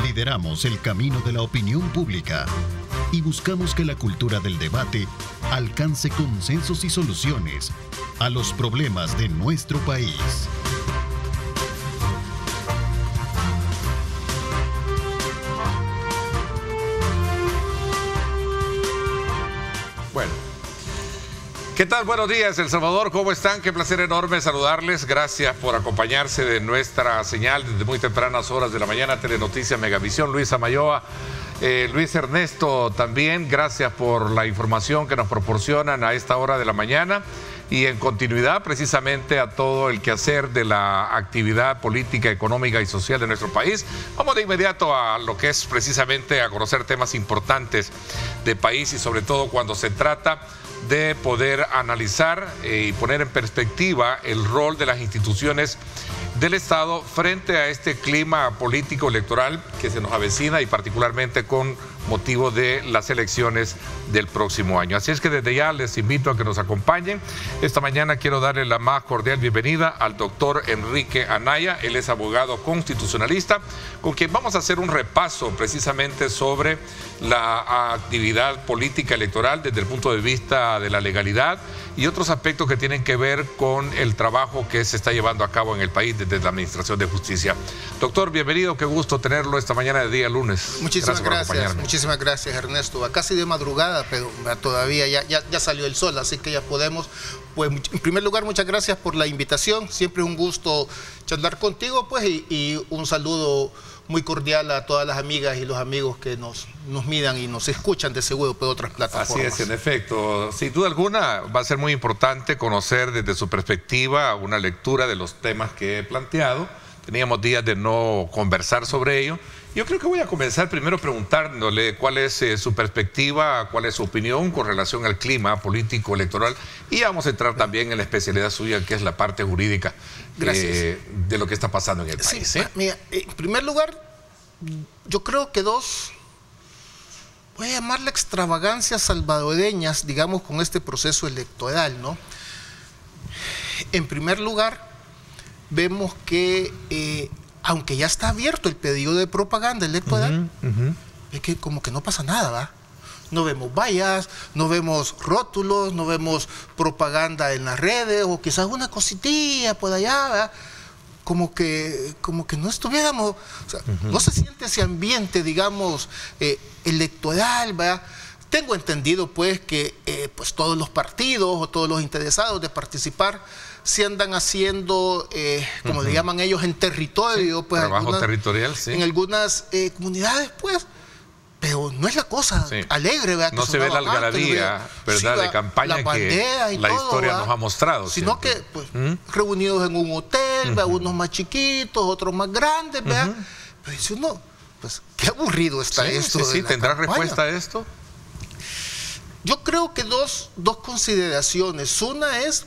Lideramos el camino de la opinión pública y buscamos que la cultura del debate alcance consensos y soluciones a los problemas de nuestro país. Bueno, ¿qué tal? Buenos días, El Salvador, ¿cómo están? Qué placer enorme saludarles. Gracias por acompañarse de nuestra señal desde muy tempranas horas de la mañana, Telenoticias Megavisión. Luis Amayoa, Luis Ernesto también, gracias por la información que nos proporcionan a esta hora de la mañana y en continuidad precisamente a todo el quehacer de la actividad política, económica y social de nuestro país. Vamos de inmediato a lo que es precisamente a conocer temas importantes de país y sobre todo cuando se trata de poder analizar y poner en perspectiva el rol de las instituciones del Estado frente a este clima político electoral que se nos avecina y particularmente con motivo de las elecciones del próximo año. Así es que desde ya les invito a que nos acompañen. Esta mañana quiero darle la más cordial bienvenida al doctor Enrique Anaya. Él es abogado constitucionalista, con quien vamos a hacer un repaso precisamente sobre la actividad política electoral desde el punto de vista de la legalidad y otros aspectos que tienen que ver con el trabajo que se está llevando a cabo en el país desde la Administración de Justicia. Doctor, bienvenido, qué gusto tenerlo esta mañana de día lunes. Muchísimas gracias. Muchísimas gracias, Ernesto. Casi de madrugada, pero todavía ya salió el sol, así que ya podemos. Pues en primer lugar, muchas gracias por la invitación. Siempre es un gusto charlar contigo, pues, y un saludo muy cordial a todas las amigas y los amigos que nos miran y nos escuchan de seguro por otras plataformas. Así es, en efecto. Sin duda alguna va a ser muy importante conocer desde su perspectiva una lectura de los temas que he planteado. Teníamos días de no conversar sobre ello. Yo creo que voy a comenzar primero preguntándole cuál es su perspectiva, cuál es su opinión con relación al clima político electoral y vamos a entrar también en la especialidad suya, que es la parte jurídica de lo que está pasando en el país. Sí, mira, en primer lugar, yo creo que voy a llamarle extravagancias salvadoreñas, digamos, con este proceso electoral, ¿no? En primer lugar, vemos que aunque ya está abierto el pedido de propaganda electoral, es que como que no pasa nada, ¿va? No vemos vallas, no vemos rótulos, no vemos propaganda en las redes, o quizás una cositilla por allá, ¿va? Como que no estuviéramos, o sea, no se siente ese ambiente, digamos, electoral, ¿va? Tengo entendido, pues, que pues todos los partidos o todos los interesados de participar se andan haciendo, como le llaman ellos, en territorio, pues, trabajo territorial, sí. En algunas comunidades, pues, pero no es la cosa alegre, ¿verdad? No se ve la algarabía, ¿verdad? De campaña que la historia nos ha mostrado. Sino que, pues, reunidos en un hotel, ¿verdad? Unos más chiquitos, otros más grandes, ¿verdad? Pero dice uno, pues, qué aburrido está esto. Sí, ¿tendrá respuesta a esto? Yo creo que dos consideraciones. Una es,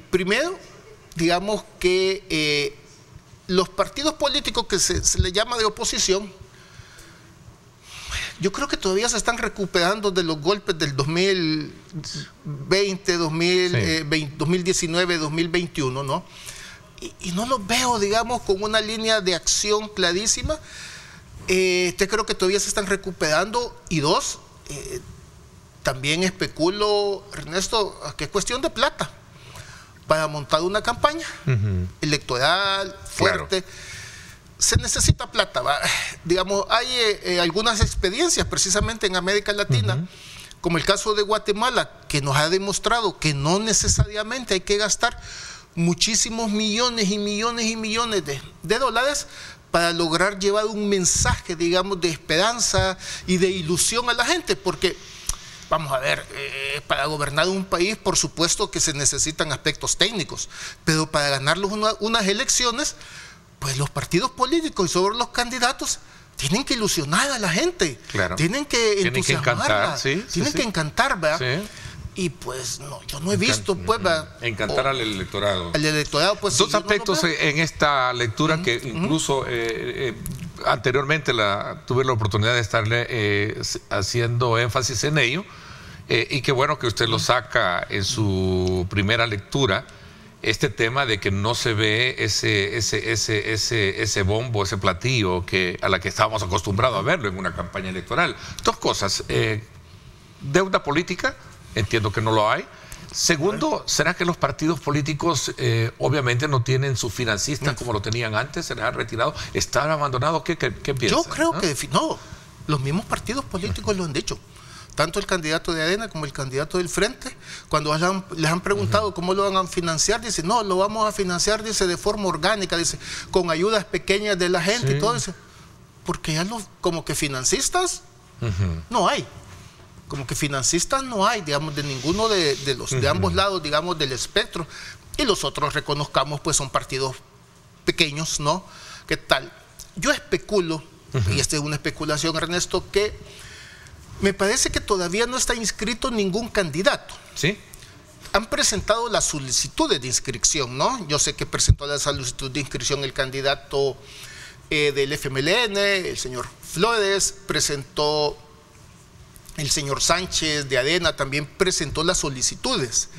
primero, digamos que los partidos políticos que se le llama de oposición, yo creo que todavía se están recuperando de los golpes del 2020, 2019, 2021, ¿no? Y no los veo, digamos, con una línea de acción clarísima. Creo que todavía se están recuperando. Y dos, también especulo, Ernesto, que es cuestión de plata para montar una campaña electoral fuerte. Claro. Se necesita plata, ¿va? Digamos, hay algunas experiencias precisamente en América Latina, como el caso de Guatemala, que nos ha demostrado que no necesariamente hay que gastar muchísimos millones y millones y millones de dólares para lograr llevar un mensaje, digamos, de esperanza y de ilusión a la gente, porque vamos a ver, para gobernar un país, por supuesto que se necesitan aspectos técnicos, pero para ganar unas elecciones, pues los partidos políticos y sobre los candidatos tienen que ilusionar a la gente, claro. Tienen que entusiasmarla, tienen que encantar, ¿verdad? Sí. Y pues no, yo no he visto, pues, encantar al electorado. Al electorado, pues. Dos aspectos en esta lectura que incluso anteriormente tuve la oportunidad de estarle haciendo énfasis en ello, y qué bueno que usted lo saca en su primera lectura. este tema de que no se ve ese bombo, ese platillo a la que estábamos acostumbrados a verlo en una campaña electoral. Dos cosas. Deuda política, entiendo que no lo hay. Segundo, ¿será que los partidos políticos obviamente no tienen sus financistas como lo tenían antes? ¿Se les ha retirado? ¿Están abandonados? ¿Qué piensan? Yo creo que no. Los mismos partidos políticos lo han dicho. Tanto el candidato de ADN como el candidato del Frente, cuando les han preguntado cómo lo van a financiar, dice, no, lo vamos a financiar, dice, de forma orgánica, dice, con ayudas pequeñas de la gente y todo eso. Porque ya como que financistas no hay. Como que financistas no hay, digamos, de ninguno de ambos lados, digamos, del espectro. Y los otros, reconozcamos, pues son partidos pequeños, ¿no? ¿Qué tal? Yo especulo, y esta es una especulación, Ernesto, que me parece que todavía no está inscrito ningún candidato. ¿Sí? Han presentado las solicitudes de inscripción, ¿no? Yo sé que presentó la solicitud de inscripción el candidato del FMLN, el señor Flores, presentó el señor Sánchez de ADENA, también presentó las solicitudes.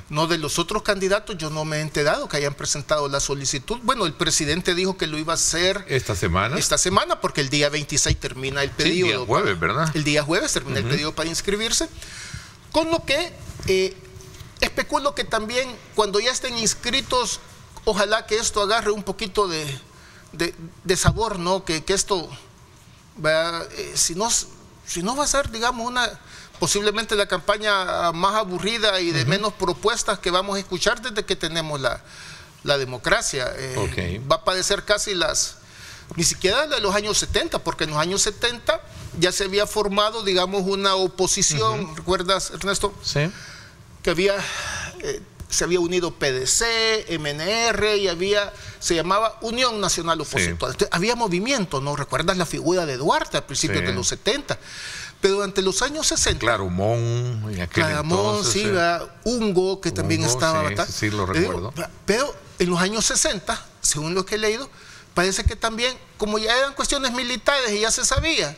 No, de los otros candidatos yo no me he enterado que hayan presentado la solicitud. Bueno, el presidente dijo que lo iba a hacer esta semana. Esta semana, porque el día 26 termina el pedido. Sí, el día jueves, ¿verdad? El día jueves termina el pedido para inscribirse. Con lo que especulo que también cuando ya estén inscritos, ojalá que esto agarre un poquito de sabor, ¿no? Que esto, si no va a ser, digamos, posiblemente la campaña más aburrida y de menos propuestas que vamos a escuchar desde que tenemos la democracia. Va a padecer casi ni siquiera de los años 70, porque en los años 70 ya se había formado, digamos, una oposición, ¿recuerdas, Ernesto? Sí. Que se había unido PDC, MNR y se llamaba Unión Nacional Opositora. Entonces, había movimiento, ¿no? ¿Recuerdas la figura de Duarte a principios de los 70? Pero durante los años 60... Clarumón, en aquel entonces. Sí, Ungo, que también estaba... Sí, lo recuerdo. Pero en los años 60, según lo que he leído, parece que también, como ya eran cuestiones militares y ya se sabía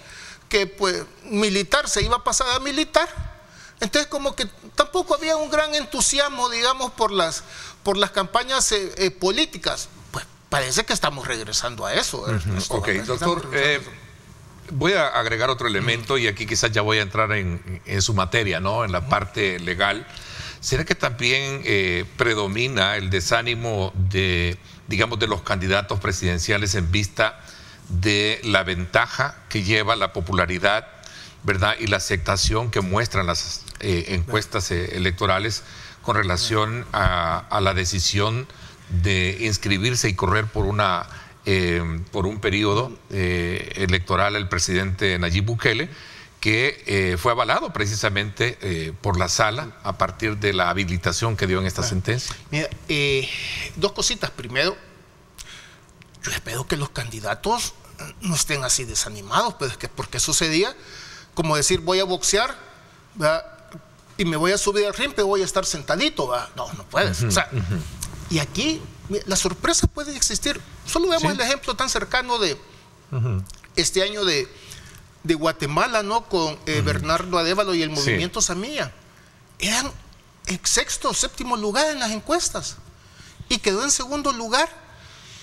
que pues militar se iba a pasar a militar, entonces como que tampoco había un gran entusiasmo, digamos, por las campañas políticas. Pues parece que estamos regresando a eso. Ok, doctor, voy a agregar otro elemento y aquí quizás ya voy a entrar en su materia, ¿no? En la parte legal. ¿Será que también predomina el desánimo digamos, de los candidatos presidenciales en vista de la ventaja que lleva la popularidad, ¿verdad? Y la aceptación que muestran las encuestas electorales con relación a la decisión de inscribirse y correr por un periodo electoral al presidente Nayib Bukele, que fue avalado precisamente por la sala a partir de la habilitación que dio en esta sentencia? Mira, dos cositas. Primero, yo espero que los candidatos no estén así desanimados, pues, porque eso sería como decir, voy a boxear, ¿verdad? Y me voy a subir al ring, pero voy a estar sentadito, ¿verdad? No puedes. O sea, y aquí la sorpresa puede existir. Solo vemos el ejemplo tan cercano de este año de Guatemala, ¿no? Con Bernardo Arévalo y el movimiento Samía. Eran en sexto o séptimo lugar en las encuestas y quedó en segundo lugar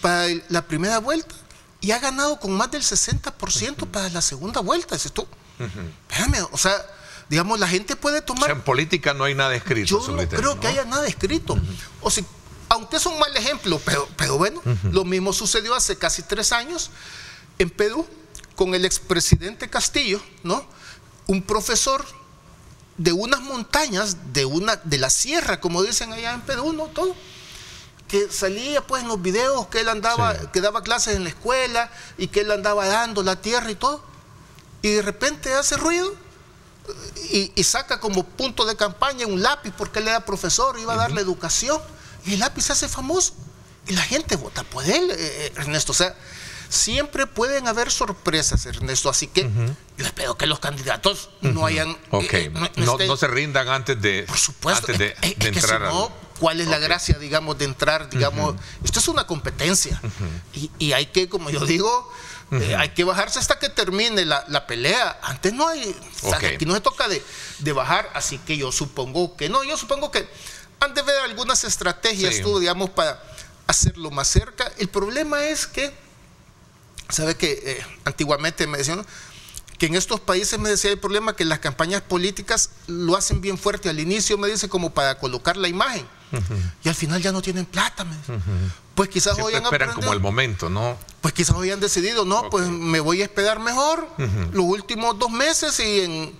para la primera vuelta y ha ganado con más del 60% para la segunda vuelta. Dices tú, espérame, o sea, digamos, la gente puede tomar... O sea, en política no hay nada escrito. Yo no creo que haya nada escrito. O sea, aunque es un mal ejemplo, pero bueno, lo mismo sucedió hace casi 3 años en Perú con el expresidente Castillo, ¿no? Un profesor de unas montañas, de la sierra, como dicen allá en Perú, ¿no? Todo. Que salía pues en los videos que él andaba, que daba clases en la escuela y que él andaba dando la tierra y todo. Y de repente hace ruido y saca como punto de campaña un lápiz porque él era profesor, iba a darle educación. Y el lápiz se hace famoso y la gente vota por él, Ernesto. O sea, siempre pueden haber sorpresas, Ernesto. Así que yo espero que los candidatos no hayan... no se rindan antes de... Por supuesto, antes de entrar. Si no, ¿cuál es la gracia, digamos, de entrar? Digamos, esto es una competencia. Y hay que, como yo digo... hay que bajarse hasta que termine la pelea. Antes no hay... O sea, aquí no se toca de bajar, así que yo supongo que no. Yo supongo que han de ver algunas estrategias, Sí. tú, digamos, para hacerlo más cerca. El problema es que, ¿sabe que antiguamente me decían que en estos países, me decía, el problema que las campañas políticas lo hacen bien fuerte al inicio, me dice, como para colocar la imagen, y al final ya no tienen plata, me dice. Pues quizás Siempre hoy han esperan aprendido, como el momento, ¿no? pues quizás hoy han decidido, no, pues me voy a esperar mejor los últimos 2 meses y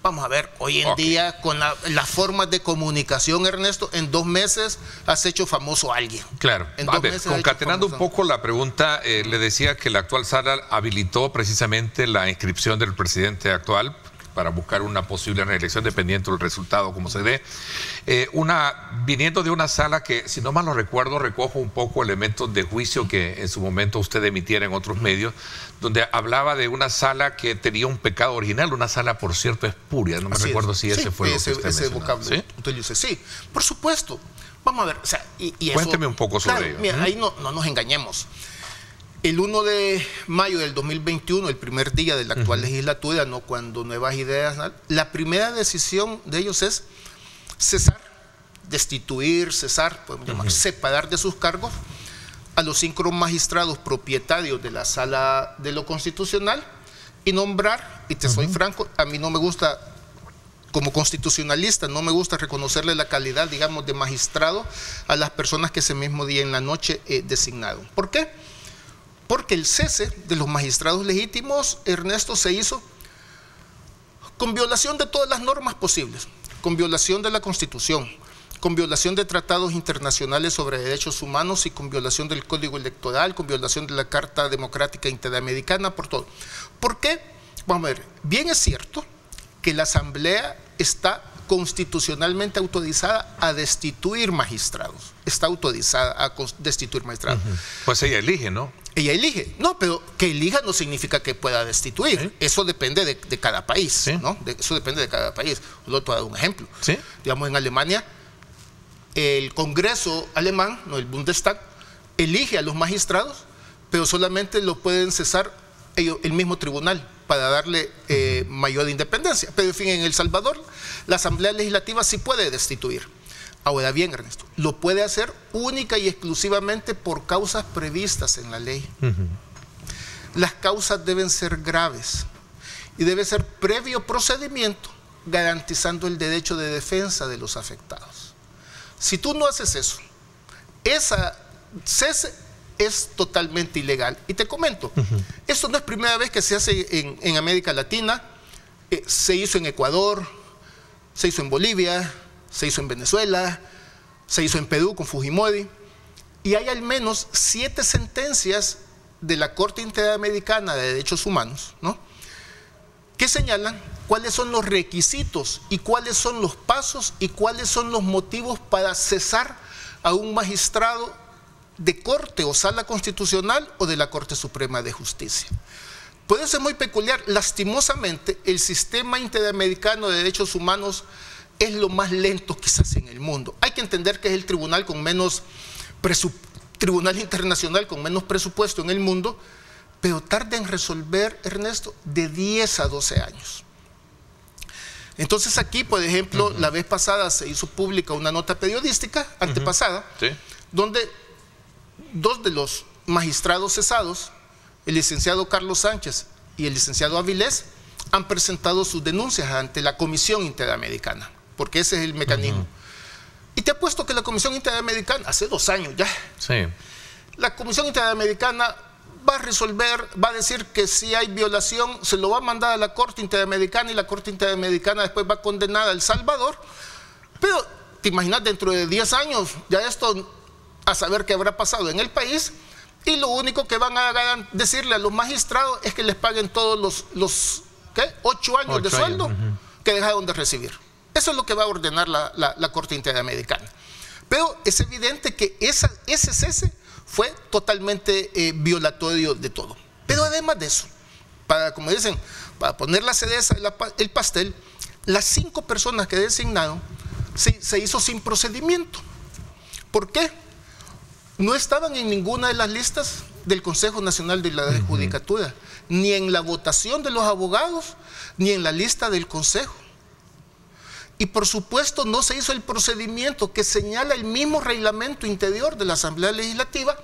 vamos a ver, hoy en día con las formas de comunicación, Ernesto, en 2 meses has hecho famoso a alguien. Claro. En A 2 ver, meses has hecho concatenando un famoso. poco la pregunta, le decía que la actual sala habilitó precisamente la inscripción del presidente actual para buscar una posible reelección dependiendo del resultado, como se dé. Viniendo de una sala que, si no mal lo recuerdo, recojo un poco elementos de juicio que en su momento usted emitiera en otros medios, donde hablaba de una sala que tenía un pecado original, una sala, por cierto, espuria. No me recuerdo si ese fue lo que usted ese mencionaba. vocablo. ¿Sí? Utilice. Sí, por supuesto. Vamos a ver, o sea, y Cuénteme eso, un poco sobre claro, ello. Mira, ahí no nos engañemos. El 1 de mayo del 2021, el primer día de la actual legislatura, ¿no? Cuando Nuevas Ideas, la primera decisión de ellos es cesar, destituir, cesar, podemos llamar, separar de sus cargos a los 5 magistrados propietarios de la Sala de lo Constitucional y nombrar, y te soy franco, a mí no me gusta, como constitucionalista, no me gusta reconocerle la calidad, digamos, de magistrado a las personas que ese mismo día en la noche designaron. ¿Por qué? Porque el cese de los magistrados legítimos, Ernesto, se hizo con violación de todas las normas posibles, con violación de la Constitución, con violación de tratados internacionales sobre derechos humanos y con violación del Código Electoral, con violación de la Carta Democrática Interamericana, por todo. ¿Por qué? Vamos a ver, bien es cierto que la Asamblea está constitucionalmente autorizada a destituir magistrados, está autorizada a destituir magistrados. Pues ella elige, ¿no? Ella elige, no, pero que elija no significa que pueda destituir. ¿Sí? Eso depende de cada país, ¿sí? ¿No? Eso depende de cada país. Yo te voy a dar un ejemplo. ¿Sí? Digamos, en Alemania, el Congreso alemán, no, el Bundestag, elige a los magistrados, pero solamente lo pueden cesar el mismo tribunal para darle mayor independencia. Pero en fin, en El Salvador, la Asamblea Legislativa sí puede destituir. Ahora bien, Ernesto, lo puede hacer única y exclusivamente por causas previstas en la ley. Las causas deben ser graves y debe ser previo procedimiento garantizando el derecho de defensa de los afectados. Si tú no haces eso, esa cese es totalmente ilegal. Y te comento, esto no es primera vez que se hace en América Latina, se hizo en Ecuador, se hizo en Bolivia, se hizo en Venezuela, se hizo en Perú con Fujimori, y hay al menos 7 sentencias de la Corte Interamericana de Derechos Humanos, ¿no?, que señalan cuáles son los requisitos y cuáles son los pasos y cuáles son los motivos para cesar a un magistrado de Corte o Sala Constitucional o de la Corte Suprema de Justicia. Puede ser muy peculiar. Lastimosamente, el sistema interamericano de derechos humanos es lo más lento quizás en el mundo. Hay que entender que es el tribunal con menos tribunal internacional con menos presupuesto en el mundo, pero tarda en resolver, Ernesto, de 10 a 12 años. Entonces aquí, por ejemplo, la vez pasada se hizo pública una nota periodística, antepasada, ¿sí?, donde 2 de los magistrados cesados, el licenciado Carlos Sánchez y el licenciado Avilés, han presentado sus denuncias ante la Comisión Interamericana, porque ese es el mecanismo. Y te apuesto que la Comisión Interamericana, hace 2 años ya, sí, la Comisión Interamericana va a resolver, va a decir que si hay violación, se lo va a mandar a la Corte Interamericana y la Corte Interamericana después va a condenar a El Salvador. Pero te imaginas, dentro de 10 años, ya esto, a saber qué habrá pasado en el país, y lo único que van a decirle a los magistrados es que les paguen todos los 8 años de sueldo que dejaron de recibir. Eso es lo que va a ordenar la Corte Interamericana. Pero es evidente que ese cese fue totalmente violatorio de todo. Pero además de eso, como dicen, para poner la cereza el pastel, las 5 personas que designaron se hizo sin procedimiento. ¿Por qué? No estaban en ninguna de las listas del Consejo Nacional de la Judicatura, ni en la votación de los abogados, ni en la lista del Consejo. Y por supuesto no se hizo el procedimiento que señala el mismo reglamento interior de la Asamblea Legislativa,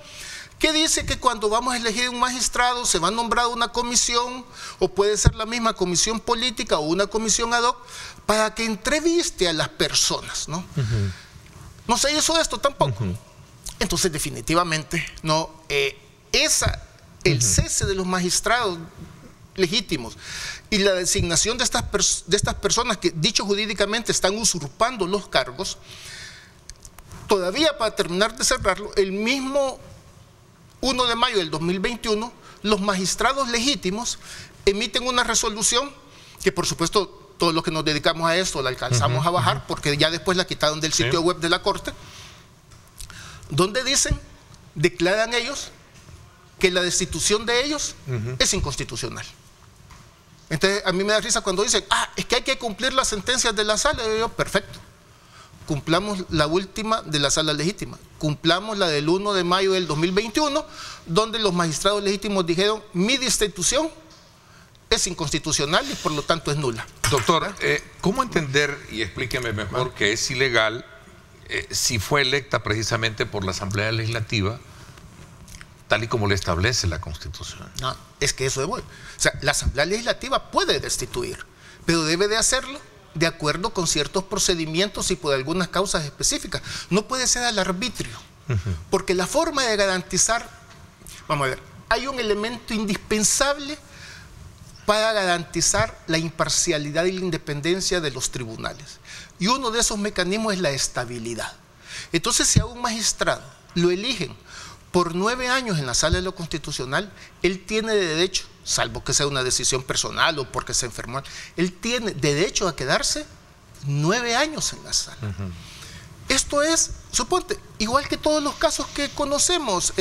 que dice que cuando vamos a elegir un magistrado se va a nombrar una comisión, o puede ser la misma comisión política o una comisión ad hoc, para que entreviste a las personas, ¿no? No se hizo esto tampoco. Entonces definitivamente no, el cese de los magistrados legítimos y la designación de estas personas que, dicho jurídicamente, están usurpando los cargos, todavía para terminar de cerrarlo, el mismo 1 de mayo del 2021, los magistrados legítimos emiten una resolución que, por supuesto, todos los que nos dedicamos a esto la alcanzamos a bajar, porque ya después la quitaron del sitio web de la Corte, donde declaran ellos que la destitución de ellos es inconstitucional. Entonces a mí me da risa cuando dicen, es que hay que cumplir las sentencias de la sala. Y yo, perfecto, cumplamos la última de la sala legítima, cumplamos la del 1 de mayo del 2021, donde los magistrados legítimos dijeron, mi destitución es inconstitucional y por lo tanto es nula. Doctor, ¿cómo entender, y explíqueme mejor, que es ilegal si fue electa precisamente por la Asamblea Legislativa, tal y como le establece la Constitución? No, es que eso es bueno. O sea, la Asamblea Legislativa puede destituir, pero debe de hacerlo de acuerdo con ciertos procedimientos y por algunas causas específicas. No puede ser al arbitrio, porque la forma de garantizar, vamos a ver, hay un elemento indispensable para garantizar la imparcialidad y la independencia de los tribunales. Y uno de esos mecanismos es la estabilidad. Entonces, si a un magistrado lo eligen por 9 años en la Sala de lo Constitucional, él tiene derecho, salvo que sea una decisión personal o porque se enfermó, él tiene derecho a quedarse 9 años en la sala. Esto es, suponte, igual que todos los casos que conocemos.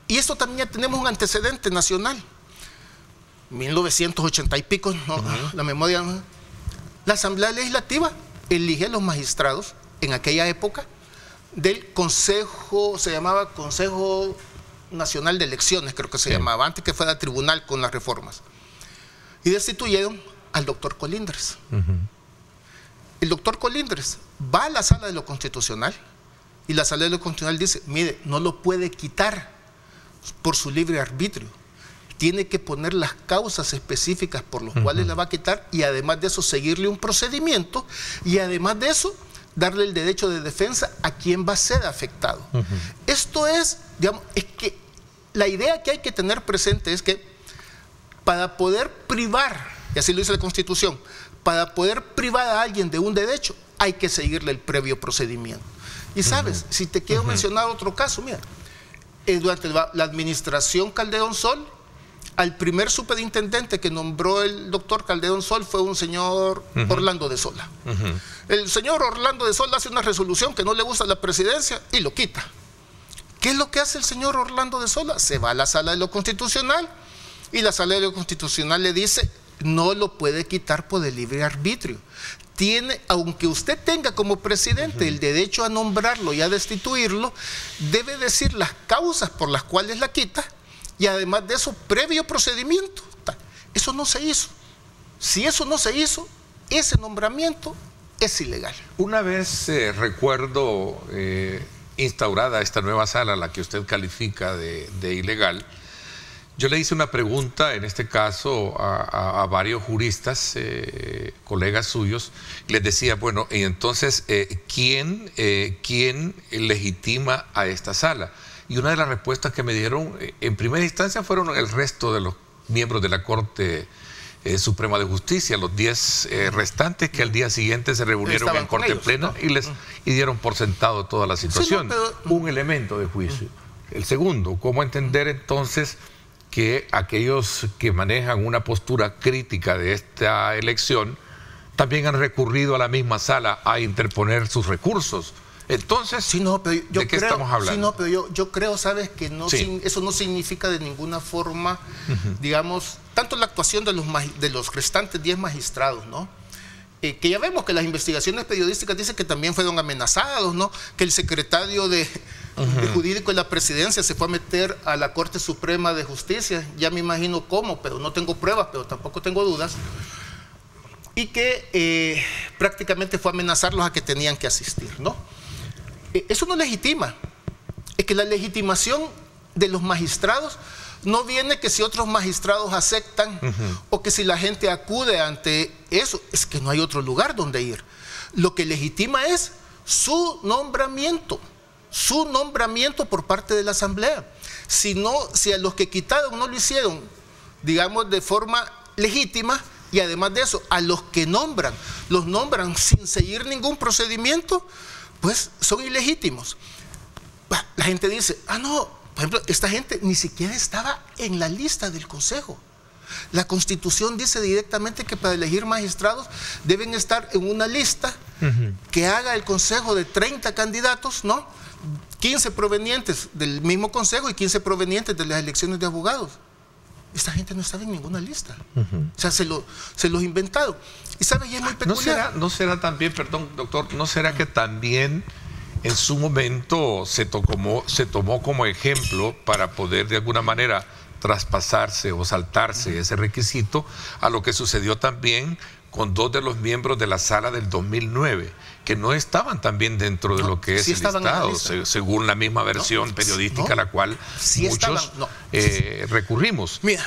Y esto también ya tenemos un antecedente nacional. 1980 y pico, ¿no? La memoria. La Asamblea Legislativa elige a los magistrados en aquella época del Consejo, se llamaba Consejo Nacional de Elecciones, creo que se llamaba, antes que fuera tribunal con las reformas. Y destituyeron al doctor Colindres. El doctor Colindres va a la Sala de lo Constitucional y la Sala de lo Constitucional dice, mire, no lo puede quitar por su libre arbitrio. Tiene que poner las causas específicas por las cuales la va a quitar y además de eso seguirle un procedimiento y además de eso darle el derecho de defensa a quien va a ser afectado. Esto es, digamos, es que la idea que hay que tener presente es que para poder privar, y así lo dice la Constitución, para poder privar a alguien de un derecho hay que seguirle el previo procedimiento. Y sabes, si te quiero mencionar otro caso, mira, durante la administración Calderón Sol, al primer superintendente que nombró el doctor Calderón Sol fue un señor Orlando de Sola. El señor Orlando de Sola hace una resolución que no le gusta a la presidencia y lo quita. ¿Qué es lo que hace el señor Orlando de Sola? Se va a la Sala de lo Constitucional y la Sala de lo Constitucional le dice, no lo puede quitar por el libre arbitrio. Tiene, aunque usted tenga como presidente el derecho a nombrarlo y a destituirlo, debe decir las causas por las cuales la quita y además de eso, previo procedimiento. Eso no se hizo. Si eso no se hizo, ese nombramiento es ilegal. Una vez recuerdo instaurada esta nueva sala, la que usted califica de ilegal, yo le hice una pregunta, en este caso a varios juristas, colegas suyos, y les decía, bueno, y entonces, ¿quién legitima a esta sala? Y una de las respuestas que me dieron en primera instancia fueron el resto de los miembros de la Corte Suprema de Justicia, los 10 restantes que al día siguiente se reunieron en Corte Plena y dieron por sentado toda la situación. Sí, no, pero un elemento de juicio. El segundo, ¿cómo entender entonces que aquellos que manejan una postura crítica de esta elección también han recurrido a la misma sala a interponer sus recursos? Entonces, sí, no, pero ¿de qué estamos hablando? Sí, no, pero yo creo, ¿sabes? Que no, eso no significa de ninguna forma, digamos, tanto la actuación de los restantes 10 magistrados, ¿no? Que ya vemos que las investigaciones periodísticas dicen que también fueron amenazados, ¿no? Que el secretario de jurídico de la presidencia se fue a meter a la Corte Suprema de Justicia, ya me imagino cómo, pero no tengo pruebas, pero tampoco tengo dudas. y que prácticamente fue a amenazarlos a que tenían que asistir, ¿no? Eso no legitima. Es que la legitimación de los magistrados no viene que si otros magistrados aceptan o que si la gente acude ante eso, es que no hay otro lugar donde ir. Lo que legitima es su nombramiento por parte de la Asamblea. Si a los que quitaron no lo hicieron, digamos, de forma legítima, y además de eso, a los que los nombran sin seguir ningún procedimiento, pues son ilegítimos. La gente dice, no, por ejemplo, esta gente ni siquiera estaba en la lista del Consejo. La Constitución dice directamente que para elegir magistrados deben estar en una lista que haga el Consejo de 30 candidatos, ¿no? 15 provenientes del mismo Consejo y 15 provenientes de las elecciones de abogados. Esta gente no estaba en ninguna lista. O sea, se los inventaron. Y sabe, y es muy peculiar. ¿No será también, perdón, doctor, no será que también en su momento se tomó como ejemplo para poder de alguna manera traspasarse o saltarse ese requisito a lo que sucedió también con 2 de los miembros de la sala del 2009, que no estaban también dentro de lo que es el listado, según la misma versión periodística a la cual muchos recurrimos. Mira,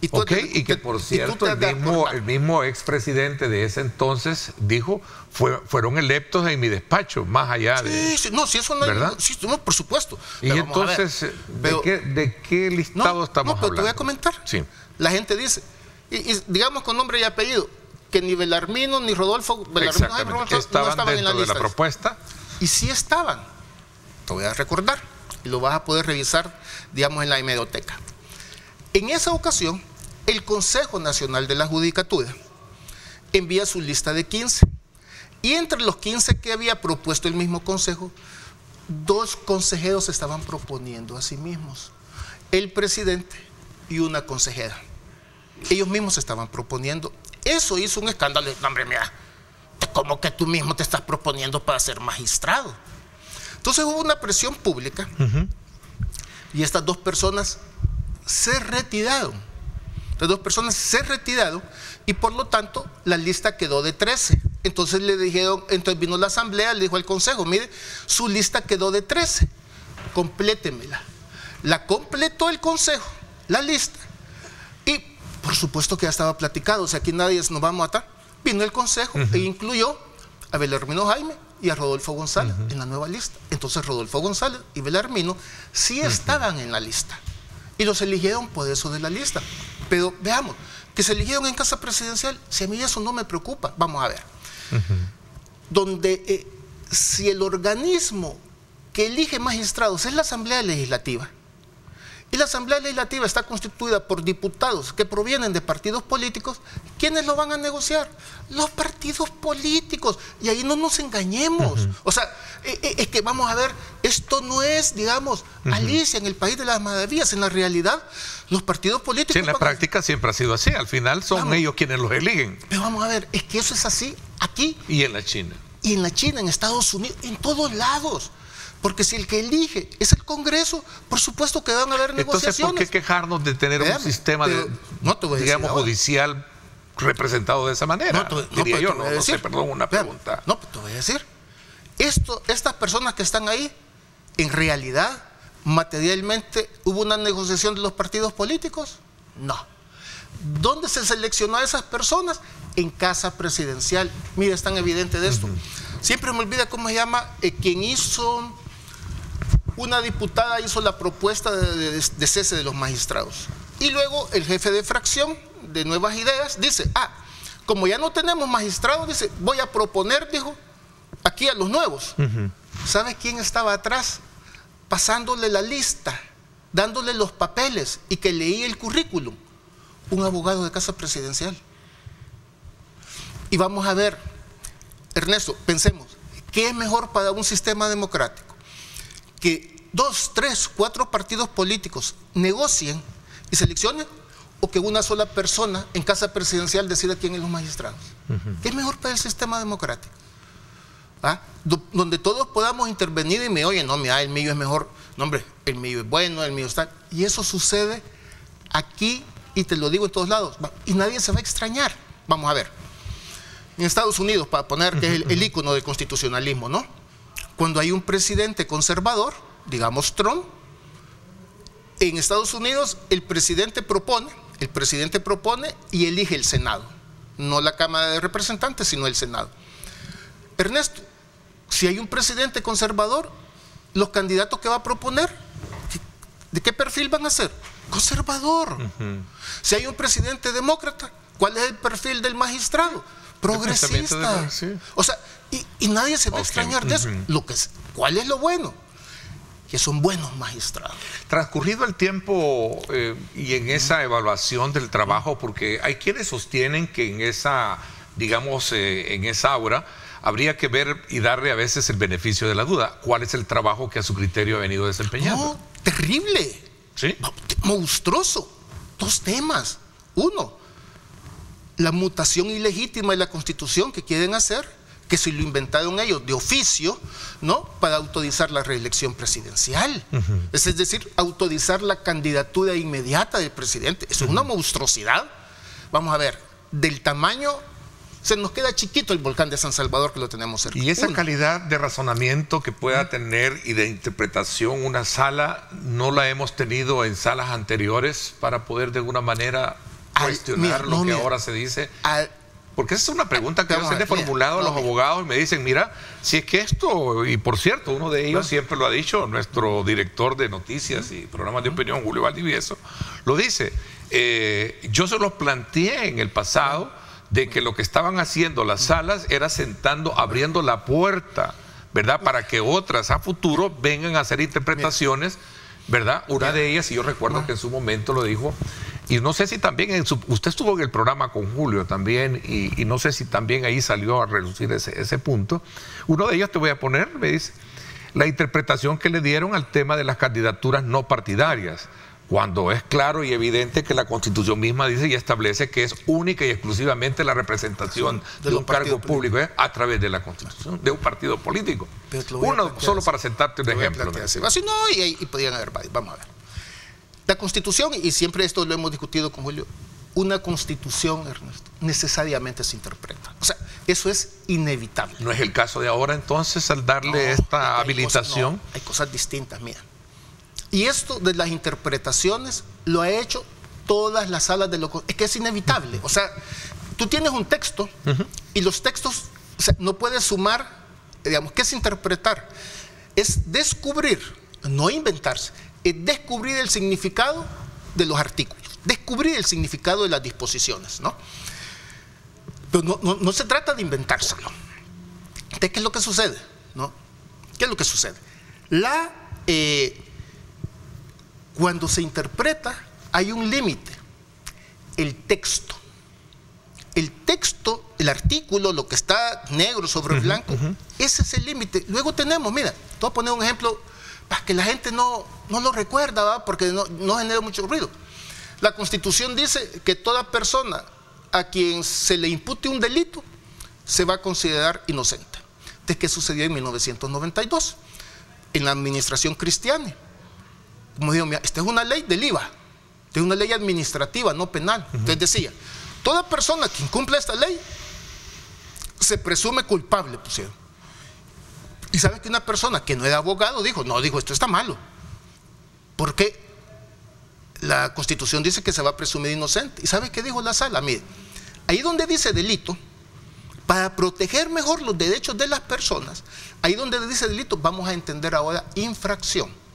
y que por cierto el mismo expresidente de ese entonces dijo, fueron electos en mi despacho, más allá de... Sí, no, si eso no es... ¿Verdad? Sí, no, por supuesto. Y entonces, ¿de qué listado estamos hablando? Te voy a comentar. Sí. La gente dice, y digamos con nombre y apellido, que ni Belarmino ni Rodolfo estaban no estaban en la lista de la propuesta. Y sí estaban. Te voy a recordar y lo vas a poder revisar, digamos, en la hemeroteca. En esa ocasión, el Consejo Nacional de la Judicatura envía su lista de 15. Y entre los 15 que había propuesto el mismo Consejo, 2 consejeros se estaban proponiendo a sí mismos. El presidente y una consejera. Ellos mismos se estaban proponiendo. Eso hizo un escándalo. Hombre, mira, ¿cómo que tú mismo te estás proponiendo para ser magistrado? Entonces hubo una presión pública y estas 2 personas se retiraron. Las 2 personas se retiraron y por lo tanto la lista quedó de 13. Entonces le dijeron, entonces vino la asamblea, le dijo al consejo, mire, su lista quedó de 13, complétemela. La completó el consejo, la lista, y por supuesto que ya estaba platicado, o sea, aquí nadie nos va a matar. Vino el consejo e incluyó a Belarmino Jaime y a Rodolfo González en la nueva lista. Entonces Rodolfo González y Belarmino sí estaban en la lista y los eligieron por eso de la lista. Pero veamos, que se eligieron en casa presidencial, si a mí eso no me preocupa. Vamos a ver, donde si el organismo que elige magistrados es la Asamblea Legislativa, y la Asamblea Legislativa está constituida por diputados que provienen de partidos políticos, ¿quiénes lo van a negociar? Los partidos políticos. Y ahí no nos engañemos. O sea, es que vamos a ver, esto no es, digamos, Alicia en el país de las maravillas. En la realidad, los partidos políticos... Sí, en la práctica siempre ha sido así. Al final son ellos quienes los eligen. Pero vamos a ver, es que eso es así aquí. Y en la China. Y en la China, en Estados Unidos, en todos lados. Porque si el que elige es el Congreso, por supuesto que van a haber negociaciones. Entonces, ¿por qué quejarnos de tener un sistema digamos, judicial representado de esa manera? No sé, perdón, una pregunta. No, te voy a decir. Estas personas que están ahí, en realidad, materialmente, ¿hubo una negociación de los partidos políticos? No. ¿Dónde se seleccionó a esas personas? En casa presidencial. Mira, es tan evidente de esto. Siempre me olvida cómo se llama quien hizo... Una diputada hizo la propuesta de cese de los magistrados. Y luego el jefe de fracción de Nuevas Ideas dice, como ya no tenemos magistrados, dice, voy a proponer, dijo, aquí a los nuevos. ¿Sabe quién estaba atrás? Pasándole la lista, dándole los papeles y que leía el currículum. Un abogado de casa presidencial. Y vamos a ver, Ernesto, pensemos, ¿qué es mejor para un sistema democrático? Que 2, 3, 4 partidos políticos negocien y seleccionen, o que una sola persona en casa presidencial decida quién es los magistrados. ¿Qué es mejor para el sistema democrático? Donde todos podamos intervenir y me oyen, no, mira, el mío es mejor, no, hombre, el mío es bueno, el mío está... Y eso sucede aquí, y te lo digo en todos lados, y nadie se va a extrañar. Vamos a ver, en Estados Unidos, para poner que es el ícono del constitucionalismo, ¿no? Cuando hay un presidente conservador, digamos Trump, en Estados Unidos el presidente propone y elige el Senado, no la Cámara de Representantes, sino el Senado. Ernesto, si hay un presidente conservador, los candidatos que va a proponer, ¿de qué perfil van a ser? Conservador. Si hay un presidente demócrata, ¿cuál es el perfil del magistrado? Progresista. O sea, y nadie se va a extrañar de eso. ¿Cuál es lo bueno? Que son buenos magistrados. Transcurrido el tiempo y en esa evaluación del trabajo, porque hay quienes sostienen que en esa, digamos, en esa aura, habría que ver y darle a veces el beneficio de la duda. ¿Cuál es el trabajo que a su criterio ha venido desempeñando? No, terrible. ¿Sí? Monstruoso. Dos temas. Uno, la mutación ilegítima de la Constitución que quieren hacer, que se lo inventaron ellos de oficio, ¿no? Para autorizar la reelección presidencial. Es decir, autorizar la candidatura inmediata del presidente. Eso es una monstruosidad. Vamos a ver, del tamaño, se nos queda chiquito el volcán de San Salvador, que lo tenemos cerca. Y esa calidad de razonamiento que pueda tener y de interpretación una sala, no la hemos tenido en salas anteriores para poder de alguna manera cuestionar lo que ahora se dice. Porque esa es una pregunta que yo se le he formulado a los abogados y me dicen, mira, si es que esto, y por cierto, uno de ellos siempre lo ha dicho, nuestro director de noticias y programas de opinión, Julio Valdivieso, lo dice, yo se los planteé en el pasado de que lo que estaban haciendo las salas era abriendo la puerta, ¿verdad? Para que otras a futuro vengan a hacer interpretaciones, ¿verdad? Una de ellas, y yo recuerdo que en su momento lo dijo, y no sé si también, usted estuvo en el programa con Julio también, y no sé si también ahí salió a relucir ese punto. Uno de ellos, te voy a poner, me dice, la interpretación que le dieron al tema de las candidaturas no partidarias, cuando es claro y evidente que la Constitución misma dice y establece que es única y exclusivamente la representación de un cargo público a través de la Constitución, de un partido político. Uno, solo para sentarte un ejemplo. Así no, y podrían haber varios. Vamos a ver. La Constitución, y siempre esto lo hemos discutido con Julio, una Constitución, Ernesto, necesariamente se interpreta. O sea, eso es inevitable. ¿No es el caso de ahora entonces al darle esta habilitación? Hay cosas distintas, mira. Y esto de las interpretaciones lo ha hecho todas las salas de lo... Es que es inevitable. O sea, tú tienes un texto y los textos, o sea, no puedes sumar, digamos, ¿qué es interpretar? Es descubrir, no inventarse, es descubrir el significado de los artículos, descubrir el significado de las disposiciones, ¿no? Pero no se trata de inventárselo. Entonces, ¿qué es lo que sucede? ¿No? ¿Qué es lo que sucede? Cuando se interpreta, hay un límite. El texto, el artículo, lo que está negro sobre blanco, ese es el límite. Luego tenemos, mira, te voy a poner un ejemplo para que la gente no lo recuerda, ¿va? Porque no genera mucho ruido. La Constitución dice que toda persona a quien se le impute un delito se va a considerar inocente. Entonces, ¿qué sucedió en 1992? En la administración Cristiani. Como digo, mira, esta es una ley del IVA, esta es una ley administrativa, no penal. Entonces decía, toda persona que incumpla esta ley se presume culpable, pusieron. Y sabes que una persona que no era abogado dijo, esto está malo, porque la Constitución dice que se va a presumir inocente. ¿Y sabes qué dijo la sala? Mire, ahí donde dice delito, para proteger mejor los derechos de las personas, ahí donde dice delito, vamos a entender ahora infracción.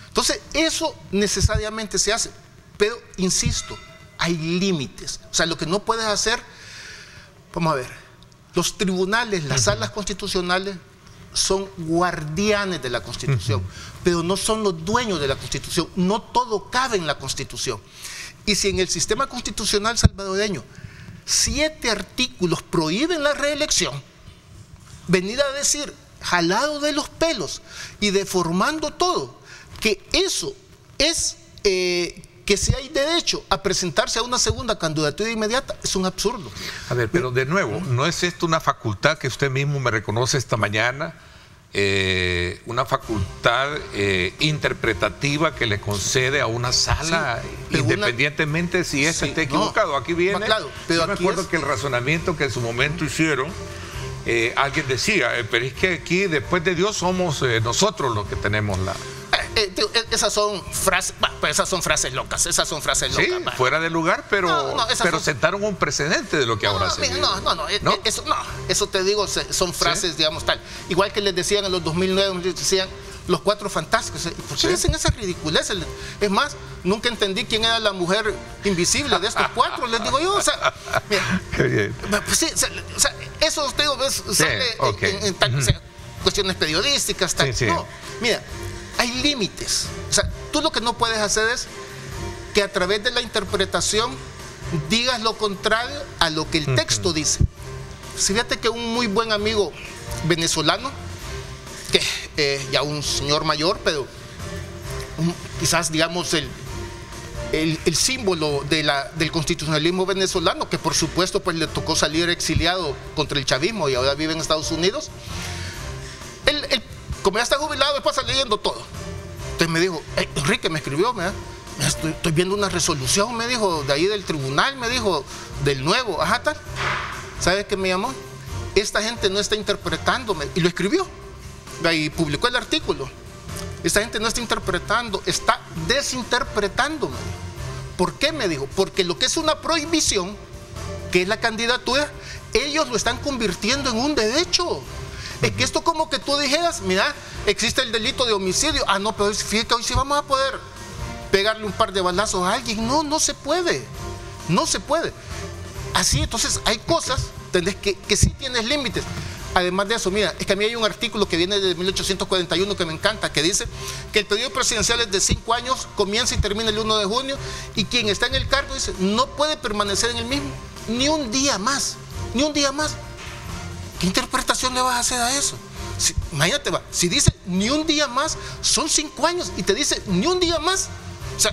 Entonces, eso necesariamente se hace, pero insisto, hay límites. O sea, lo que no puedes hacer, vamos a ver, los tribunales, las salas constitucionales son guardianes de la Constitución, pero no son los dueños de la Constitución. No todo cabe en la Constitución. Y si en el sistema constitucional salvadoreño 7 artículos prohíben la reelección, venir a decir, jalado de los pelos y deformando todo, que eso es que si hay derecho a presentarse a una segunda candidatura inmediata, es un absurdo. A ver, pero de nuevo, ¿no es esto una facultad que usted mismo me reconoce esta mañana una facultad interpretativa que le concede a una sala, sí, independientemente si esta esté equivocado. Aquí viene, claro, pero yo me acuerdo que el razonamiento que en su momento hicieron, alguien decía, pero es que aquí después de Dios somos nosotros los que tenemos la... esas son frases, pues esas son frases locas, Sí, fuera de lugar, pero sentaron un precedente de lo que ahora se vive. Eso te digo, son frases, digamos, tal. Igual que les decían en los 2009, les decían los Cuatro Fantásticos. ¿Por qué dicen esa ridiculez? Es más, nunca entendí quién era la mujer invisible de estos cuatro, les digo yo. O sea, mira, qué bien. Pues sí, o sea, eso te digo, ves, sale en tal, o sea, cuestiones periodísticas, tal. Sí. No, mira, hay límites. O sea, tú lo que no puedes hacer es que a través de la interpretación digas lo contrario a lo que el texto dice. Fíjate que un muy buen amigo venezolano, que ya un señor mayor, pero quizás digamos el símbolo del constitucionalismo venezolano, que por supuesto pues le tocó salir exiliado contra el chavismo y ahora vive en Estados Unidos. Él como ya está jubilado, después está leyendo todo. Entonces me dijo, Enrique me escribió, estoy viendo una resolución, me dijo, de ahí del tribunal, me dijo, del nuevo, tal. ¿Sabes qué me llamó? Esta gente no está interpretándome, y lo escribió, y publicó el artículo. Esta gente no está interpretando, está desinterpretándome. ¿Por qué? Me dijo, porque lo que es una prohibición, que es la candidatura, ellos lo están convirtiendo en un derecho. Es que esto como que tú dijeras, mira, existe el delito de homicidio. No, pero fíjate, hoy sí vamos a poder pegarle un par de balazos a alguien. No se puede. No se puede. Así, entonces, hay cosas, ¿entendés? Que sí tienes límites. Además de eso, mira, es que a mí hay un artículo que viene de 1841 que me encanta, que dice que el periodo presidencial es de 5 años, comienza y termina el 1 de junio, y quien está en el cargo, dice, no puede permanecer en el mismo ni un día más. Ni un día más. ¿Qué interpretación le vas a hacer a eso? Imagínate, si dice ni un día más, son 5 años, y te dice ni un día más. O sea,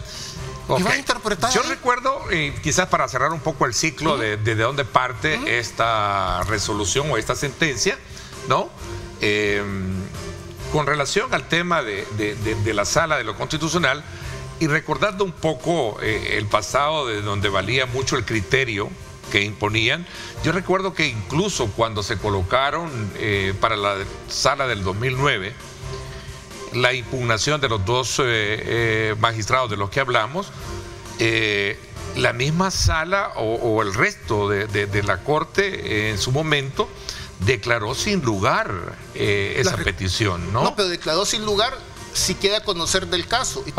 ¿qué vas a interpretar? Yo recuerdo, quizás para cerrar un poco el ciclo de dónde parte esta resolución o esta sentencia, ¿no? Con relación al tema de la Sala de lo Constitucional, y recordando un poco el pasado, de donde valía mucho el criterio que imponían. Yo recuerdo que incluso cuando se colocaron para la sala del 2009, la impugnación de los dos magistrados de los que hablamos, la misma sala o el resto de la Corte en su momento declaró sin lugar esa petición, ¿no? No, pero declaró sin lugar si quiere conocer del caso. Y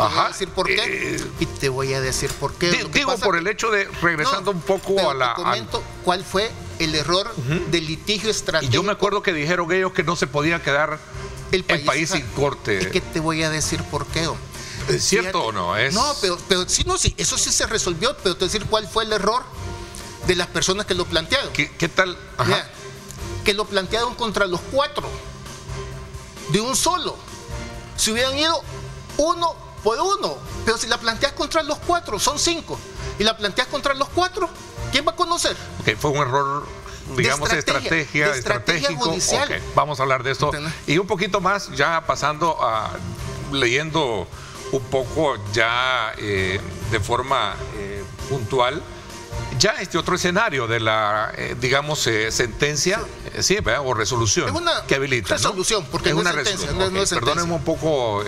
te voy a decir por qué. Digo, por el hecho de, regresando un poco a la... Te comento cuál fue el error del litigio estratégico. Y yo me acuerdo que dijeron ellos que no se podía quedar el país sin corte. Es que te voy a decir por qué. ¿Es cierto o no? No, pero sí, eso sí se resolvió, pero te voy a decir cuál fue el error de las personas que lo plantearon. ¿Qué tal? Mira, que lo plantearon contra los 4, de un solo. Si hubieran ido 1 por 1, pero si la planteas contra los 4, son 5, y la planteas contra los 4, ¿quién va a conocer? Fue un error, digamos, estratégico judicial. Vamos a hablar de esto. Y un poquito más, ya pasando a leyendo un poco ya de forma puntual, ya este otro escenario de la, digamos, sentencia, o resolución que habilita. Resolución, ¿no? Porque es una sentencia, resolución. No es sentencia. Perdónenme un poco,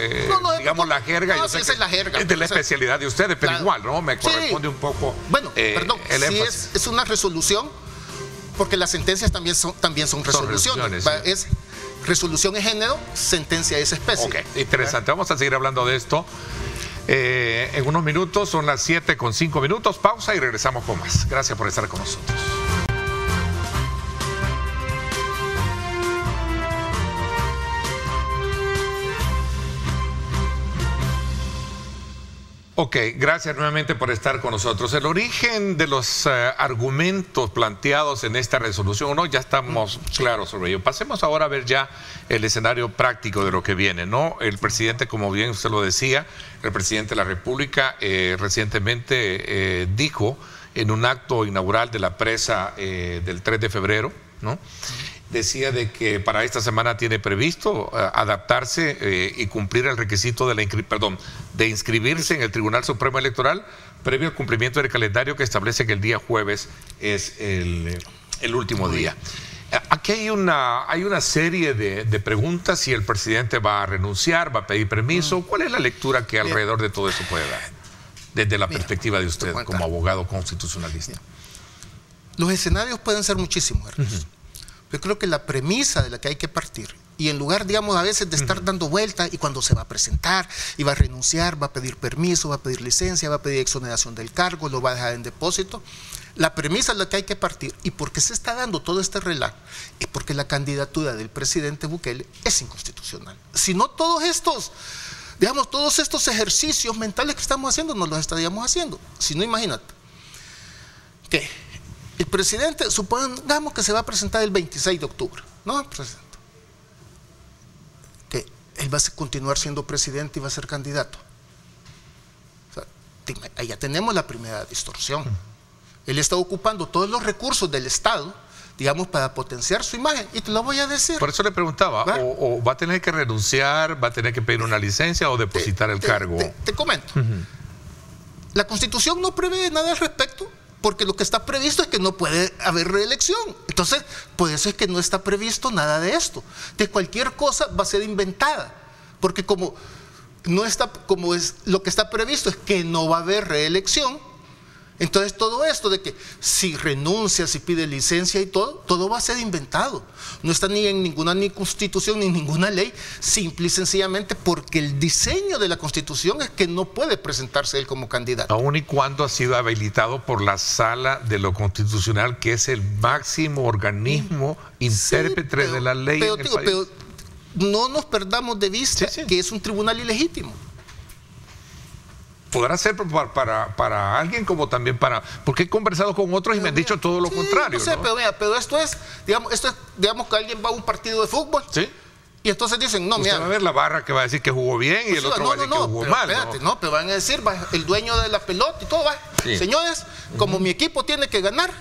digamos, la jerga. No, esa es la jerga. Es de la especialidad de ustedes, pero igual, ¿no? Me corresponde un poco. Bueno, perdón, sí es una resolución, porque las sentencias también son resoluciones. Es resolución es género, sentencia es especie. Interesante. Vamos a seguir hablando de esto. En unos minutos, son las 7:05, pausa y regresamos con más. Gracias por estar con nosotros. Gracias nuevamente por estar con nosotros. El origen de los argumentos planteados en esta resolución, ¿no? Ya estamos claros sobre ello. Pasemos ahora a ver ya el escenario práctico de lo que viene, ¿no? El presidente, como bien usted lo decía, el presidente de la República recientemente dijo en un acto inaugural de la presa del 3 de febrero, ¿no? decía de que para esta semana tiene previsto adaptarse y cumplir el requisito de inscribirse en el Tribunal Supremo Electoral previo al cumplimiento del calendario que establece que el día jueves es el último día. Aquí hay una serie de preguntas: si el presidente va a renunciar, va a pedir permiso. ¿Cuál es la lectura que alrededor de todo eso puede dar, desde la perspectiva de usted como abogado constitucionalista? Los escenarios pueden ser muchísimos, Ernesto. Yo creo que la premisa de la que hay que partir, y en lugar, digamos, a veces de estar dando vueltas y cuando se va a presentar y va a renunciar, va a pedir permiso, va a pedir licencia, va a pedir exoneración del cargo, lo va a dejar en depósito, la premisa de la que hay que partir, y por qué se está dando todo este relajo, es porque la candidatura del presidente Bukele es inconstitucional. Si no, todos estos ejercicios mentales que estamos haciendo no los estaríamos haciendo. Si no, imagínate que el presidente, supongamos que se va a presentar el 26 de octubre, ¿no? Que él va a continuar siendo presidente y va a ser candidato. O sea, ahí ya tenemos la primera distorsión. Él está ocupando todos los recursos del Estado, digamos, para potenciar su imagen, y te lo voy a decir. Por eso le preguntaba, o va a tener que renunciar, va a tener que pedir una licencia o depositar el cargo. Te comento. La Constitución no prevé nada al respecto, porque lo que está previsto es que no puede haber reelección. Entonces, por eso es que no está previsto nada de esto. De cualquier cosa va a ser inventada, porque como lo que está previsto es que no va a haber reelección, entonces todo esto de que si renuncia, si pide licencia y todo va a ser inventado. No está ni en ninguna constitución ni en ninguna ley, simple y sencillamente porque el diseño de la Constitución es que no puede presentarse él como candidato. Aun y cuando ha sido habilitado por la Sala de lo Constitucional, que es el máximo organismo intérprete de la ley en el país. Pero no nos perdamos de vista que es un tribunal ilegítimo. Podrá ser para alguien como también porque he conversado con otros y me han dicho todo lo contrario. No sé, ¿no? Pero esto es, digamos que alguien va a un partido de fútbol. Sí. Y entonces dicen, no, usted mira. va a ver la barra que va a decir que jugó bien y el otro va a decir que jugó mal. Espérate, pero van a decir, el dueño de la pelota y todo, señores, como mi equipo tiene que ganar,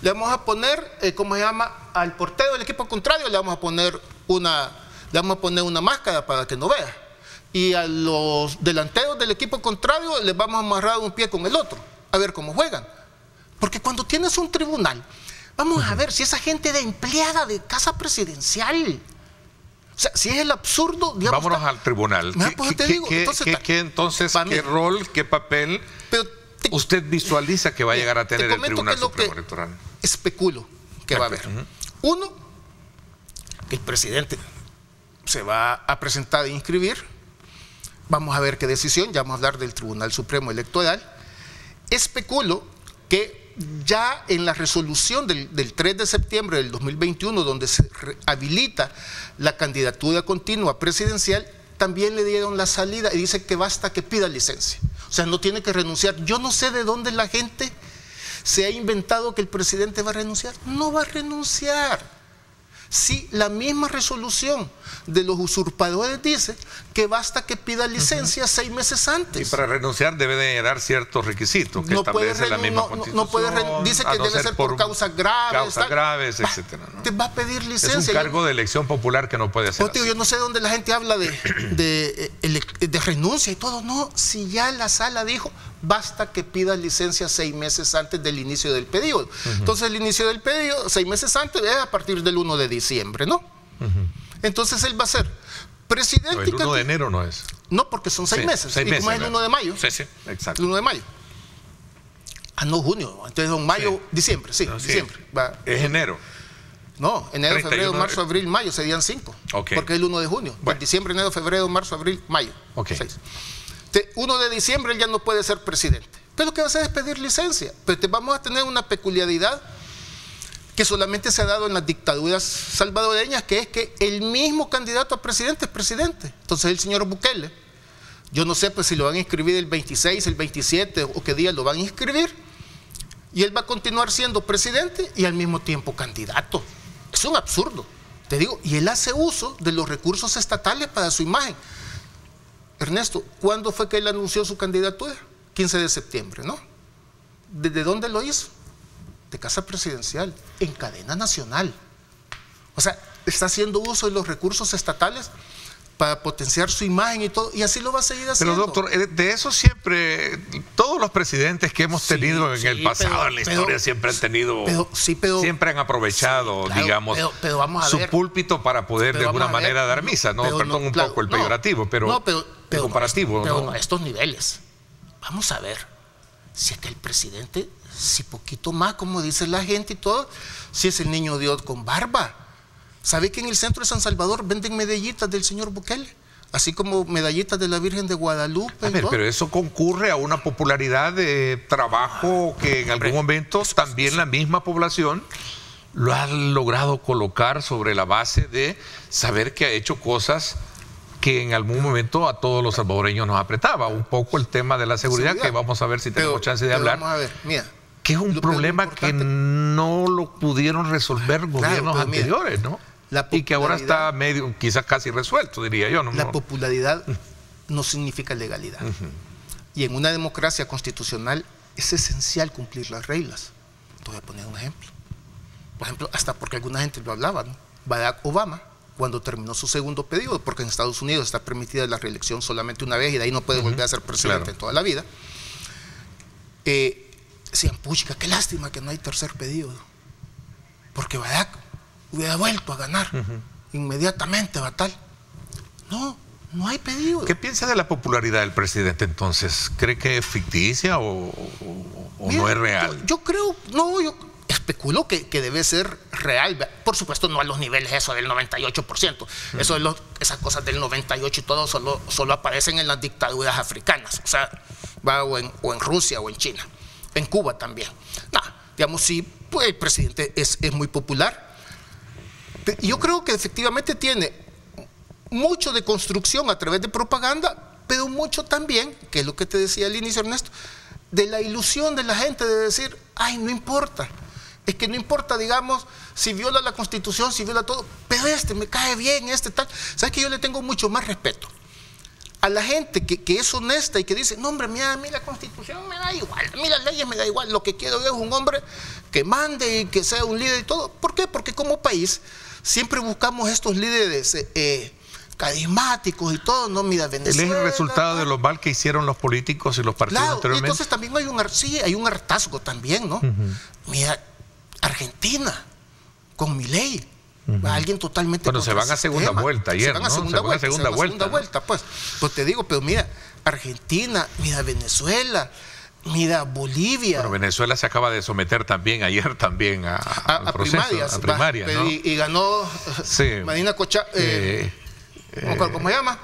le vamos a poner, ¿cómo se llama? Al portero del equipo contrario le vamos a poner una máscara para que no vea. Y a los delanteros del equipo contrario les vamos a amarrar un pie con el otro, a ver cómo juegan. Porque cuando tienes un tribunal, vamos a ver si esa gente de empleada de casa presidencial, o sea, si es el absurdo, digamos. Vámonos al tribunal. ¿Qué rol, qué papel usted visualiza que va a llegar a tener el Tribunal Supremo Electoral? Especulo que va a haber. Uno, que el presidente se va a presentar e inscribir. Vamos a ver qué decisión, ya vamos a hablar del Tribunal Supremo Electoral. Especulo que ya en la resolución del 3 de septiembre del 2021, donde se habilita la candidatura continua presidencial, también le dieron la salida y dice que basta que pida licencia. O sea, no tiene que renunciar. Yo no sé de dónde la gente se ha inventado que el presidente va a renunciar. No va a renunciar. Sí, la misma resolución de los usurpadores dice que basta que pida licencia 6 meses antes. Y para renunciar debe de dar ciertos requisitos que establece la misma Constitución. Dice que debe ser por causas graves. Causas graves, etcétera, ¿no? Te va a pedir licencia. Es un cargo de elección popular que no puede hacer así. Yo no sé dónde la gente habla de renuncia y todo. No, si ya la sala dijo, basta que pida licencia 6 meses antes del inicio del periodo. Entonces el inicio del periodo, 6 meses antes, es a partir del 1 de diciembre, ¿no? Entonces él va a ser presidente. No, el 1 de enero no es. No, porque son 6 meses. 6 meses. ¿Y cómo es el 1 de mayo? Sí, exacto. El 1 de mayo. No, junio. Entonces son mayo, diciembre, diciembre. Es enero. No, enero, febrero, marzo, abril, mayo, serían 5. Porque es el 1 de junio. Bueno. Diciembre, enero, febrero, marzo, abril, mayo. 6. 1 de diciembre él ya no puede ser presidente. Pero lo que va a hacer es pedir licencia. Pero vamos a tener una peculiaridad que solamente se ha dado en las dictaduras salvadoreñas, que es que el mismo candidato a presidente es presidente. Entonces el señor Bukele, yo no sé pues si lo van a inscribir el 26, el 27 o qué día lo van a inscribir, y él va a continuar siendo presidente y al mismo tiempo candidato. Es un absurdo, te digo, y él hace uso de los recursos estatales para su imagen. Ernesto, ¿cuándo fue que él anunció su candidatura? 15 de septiembre, ¿no? ¿Desde dónde lo hizo? De casa presidencial, en cadena nacional. O sea, está haciendo uso de los recursos estatales para potenciar su imagen y todo, y así lo va a seguir haciendo. Pero doctor, de eso siempre, todos los presidentes que hemos tenido en el pasado, en la historia, siempre han tenido, siempre han aprovechado, claro, digamos, pero vamos a su ver, púlpito para poder de alguna manera dar misa, ¿no? Perdón, claro, un poco el peyorativo, pero el comparativo. Pero no a estos niveles. Vamos a ver, si es que el presidente, si poquito más, como dice la gente y todo, si es el niño Dios con barba. ¿Sabe que en el centro de San Salvador venden medallitas del señor Bukele? Así como medallitas de la Virgen de Guadalupe. A ver, pero eso concurre a una popularidad de trabajo que en algún momento también la misma población lo ha logrado colocar sobre la base de saber que ha hecho cosas que en algún momento a todos los salvadoreños nos apretaba. Un poco el tema de la seguridad, que vamos a ver si tenemos chance de hablar. Vamos a ver, mira. Que es un problema que no lo pudieron resolver gobiernos anteriores, ¿no? Y que ahora está medio, quizás casi resuelto, diría yo. La popularidad no significa legalidad. Y en una democracia constitucional es esencial cumplir las reglas. Te voy a poner un ejemplo. Por ejemplo, hasta porque alguna gente lo hablaba, ¿no? Barack Obama, cuando terminó su segundo periodo, porque en Estados Unidos está permitida la reelección solamente una vez y de ahí no puede volver a ser presidente en toda la vida, decían, puchica, qué lástima que no hay tercer periodo, porque Barack hubiera vuelto a ganar inmediatamente, Batal. No hay pedido. ¿Qué piensa de la popularidad del presidente entonces? ¿Cree que es ficticia o mira, no es real? Yo creo, yo especulo que debe ser real. Por supuesto, no a los niveles eso del 98%. Eso de esas cosas del 98 y todo solo aparecen en las dictaduras africanas. O sea, o en Rusia o en China. En Cuba también. Digamos, sí, pues el presidente es muy popular. Yo creo que efectivamente tiene mucho de construcción a través de propaganda, pero mucho también, que es lo que te decía al inicio, Ernesto, de la ilusión de la gente de decir, ay, no importa. Es que no importa, digamos, si viola la Constitución, si viola todo, pero me cae bien, tal. ¿Sabes que yo le tengo mucho más respeto a la gente que es honesta y que dice, no, hombre, mira, a mí la Constitución me da igual, a mí las leyes me da igual, lo que quiero es un hombre que mande y que sea un líder y todo? ¿Por qué? Porque como país siempre buscamos estos líderes carismáticos y todo, ¿no? Mira, Venezuela. Él es el resultado de lo mal que hicieron los políticos y los partidos anteriormente. Y entonces también hay un hartazgo también, ¿no? Mira, Argentina, con Milei, alguien totalmente. Bueno, se van a segunda vuelta ayer, ¿no? Se van a segunda vuelta, pues te digo, pero mira, Argentina, mira, Venezuela, mira, Bolivia. Bueno, Venezuela se acaba de someter también ayer también a primarias, ¿no? Y ganó Marina Cocha, ¿cómo se llama?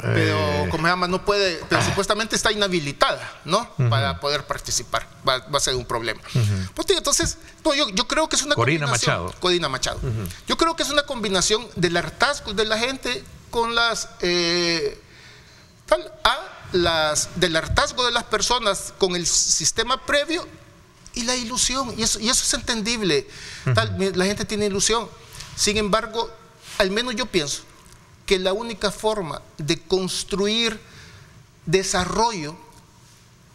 Pero ¿cómo se llama? No puede, pero supuestamente está inhabilitada, ¿no? Para poder participar. Va a ser un problema. Pues entonces, yo creo que es una combinación. Corina Machado. Yo creo que es una combinación del hartazgo de la gente con del hartazgo de las personas con el sistema previo y la ilusión, y eso es entendible. La gente tiene ilusión. Sin embargo, al menos yo pienso que la única forma de construir desarrollo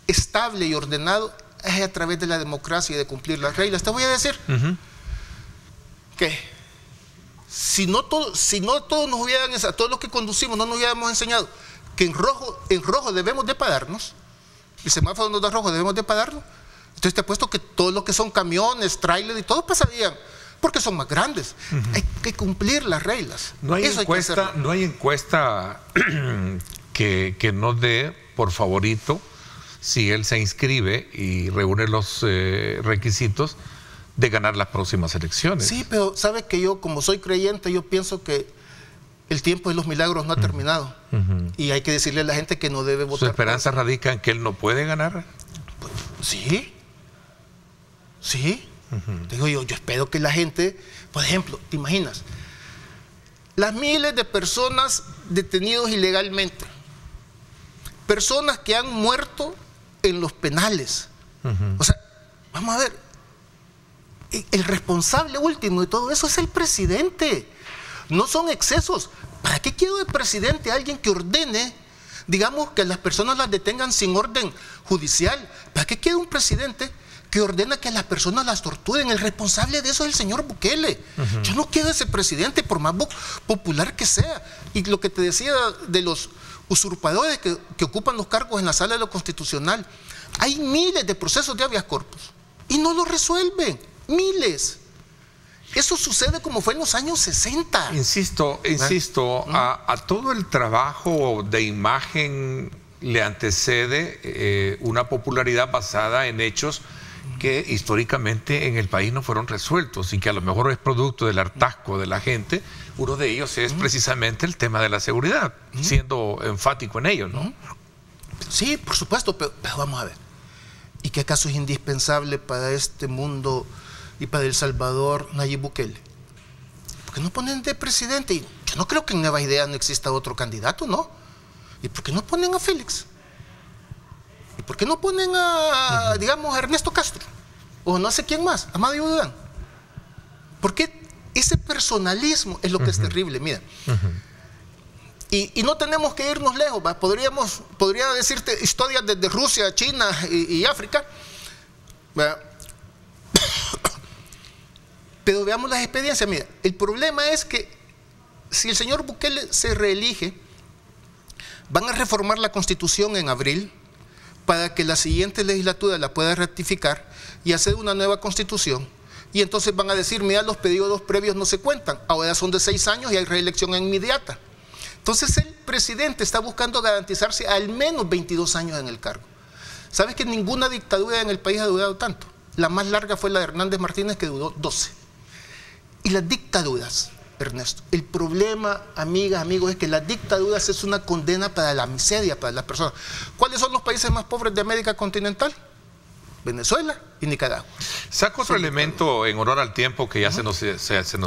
estable y ordenado es a través de la democracia y de cumplir las reglas. Te voy a decir que si no todos nos hubieran, a todos los que conducimos no nos hubiéramos enseñado que en rojo debemos de pararnos, el semáforo nos da rojo, debemos de pararnos, entonces te apuesto que todos los que son camiones, trailers y todo pasarían, porque son más grandes. Hay que cumplir las reglas. No hay encuesta que nos dé por favorito si él se inscribe y reúne los requisitos de ganar las próximas elecciones. Sí, pero sabes que yo, como soy creyente, yo pienso que el tiempo de los milagros no ha terminado. Y hay que decirle a la gente que no debe votar. ¿Su esperanza radica en que él no puede ganar? Pues, sí. Digo yo espero que la gente, por ejemplo, ¿te imaginas? Las miles de personas detenidos ilegalmente, personas que han muerto en los penales. O sea, vamos a ver, el responsable último de todo eso es el presidente. No son excesos. ¿Para qué quiero de presidente a alguien que ordene, digamos, que las personas las detengan sin orden judicial? ¿Para qué quiero un presidente que ordena que a las personas las torturen. El responsable de eso es el señor Bukele. Yo no quiero ese presidente, por más popular que sea. Y lo que te decía de los usurpadores que ocupan los cargos en la sala de lo constitucional, hay miles de procesos de habeas corpus y no lo resuelven, miles. Eso sucede como fue en los años 60. Insisto, a todo el trabajo de imagen le antecede una popularidad basada en hechos que históricamente en el país no fueron resueltos y que a lo mejor es producto del hartazgo de la gente. Uno de ellos es precisamente el tema de la seguridad, siendo enfático en ello, ¿no? Sí, por supuesto, pero vamos a ver. ¿Y qué acaso es indispensable para este mundo y para El Salvador Nayib Bukele? ¿Por qué no ponen de presidente? Y yo no creo que en Nueva Idea no exista otro candidato, ¿no? ¿Y por qué no ponen a Félix? ¿Y por qué no ponen a, digamos, a Ernesto Castro? O no sé quién más, a Mario Durán. Porque ese personalismo es lo que es terrible, mira. Y no tenemos que irnos lejos, ¿va? Podría decirte historias desde Rusia, China y África, ¿va? Pero veamos las experiencias. Mira, el problema es que si el señor Bukele se reelige, van a reformar la Constitución en abril para que la siguiente legislatura la pueda ratificar y hacer una nueva Constitución. Y entonces van a decir, mira, los periodos previos no se cuentan, ahora son de 6 años y hay reelección inmediata. Entonces el presidente está buscando garantizarse al menos 22 años en el cargo. ¿Sabes que ninguna dictadura en el país ha durado tanto? La más larga fue la de Hernández Martínez, que duró 12. Y las dictaduras, Ernesto, el problema, amigas, amigos, es que las dictaduras es una condena para la miseria, para las personas. ¿Cuáles son los países más pobres de América continental? Venezuela y Nicaragua. Saco otro elemento en honor al tiempo que ya se nos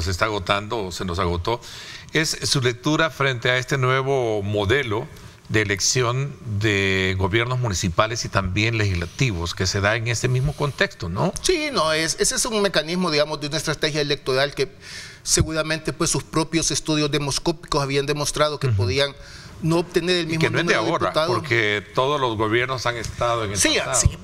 está agotando, o se nos agotó, es su lectura frente a este nuevo modelo de elección de gobiernos municipales y también legislativos que se da en este mismo contexto, ¿no? Sí, no, ese es un mecanismo, digamos, de una estrategia electoral que seguramente pues sus propios estudios demoscópicos habían demostrado que podían no obtener el mismo número de diputados. Que no es de ahora, porque todos los gobiernos han estado en el pasado. Sí, ¿no?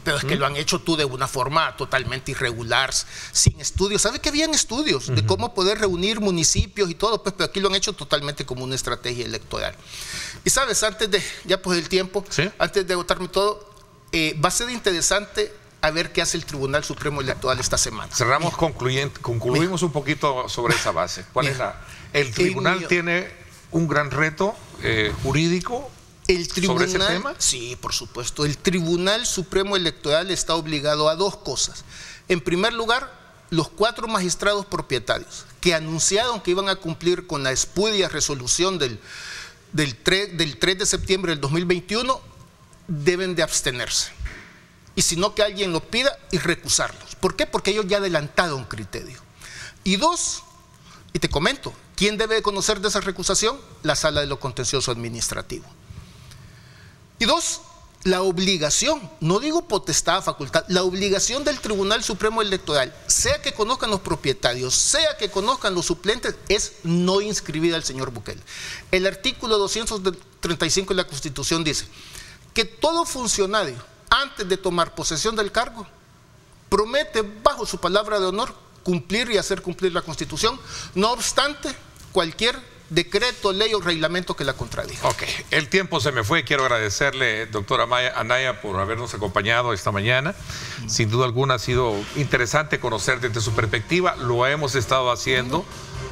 pero es que lo han hecho tú de una forma totalmente irregular, sin estudios. ¿Sabes que habían estudios de cómo poder reunir municipios y todo? Pues, pero aquí lo han hecho totalmente como una estrategia electoral. Y sabes, antes de, ya pues el tiempo, antes de agotarme todo, va a ser interesante a ver qué hace el Tribunal Supremo Electoral esta semana. Cerramos, concluimos un poquito sobre esa base. ¿Cuál es el tribunal tiene un gran reto jurídico sobre ese tema? Sí, por supuesto. El Tribunal Supremo Electoral está obligado a 2 cosas. En primer lugar, los 4 magistrados propietarios que anunciaron que iban a cumplir con la espuria resolución del 3 de septiembre del 2021 deben de abstenerse. Y si no, que alguien lo pida y recusarlos. ¿Por qué? Porque ellos ya adelantaron criterio. Y 2, y te comento, ¿quién debe conocer de esa recusación? La Sala de lo Contencioso Administrativo. Y 2, la obligación, no digo potestad, facultad, la obligación del Tribunal Supremo Electoral, sea que conozcan los propietarios, sea que conozcan los suplentes, es no inscribir al señor Bukele. El artículo 235 de la Constitución dice que todo funcionario, antes de tomar posesión del cargo, promete bajo su palabra de honor cumplir y hacer cumplir la Constitución, no obstante cualquier decreto, ley o reglamento que la contradiga. Ok, el tiempo se me fue. Quiero agradecerle, doctora Anaya, por habernos acompañado esta mañana. Sin duda alguna ha sido interesante conocer desde su perspectiva. Lo hemos estado haciendo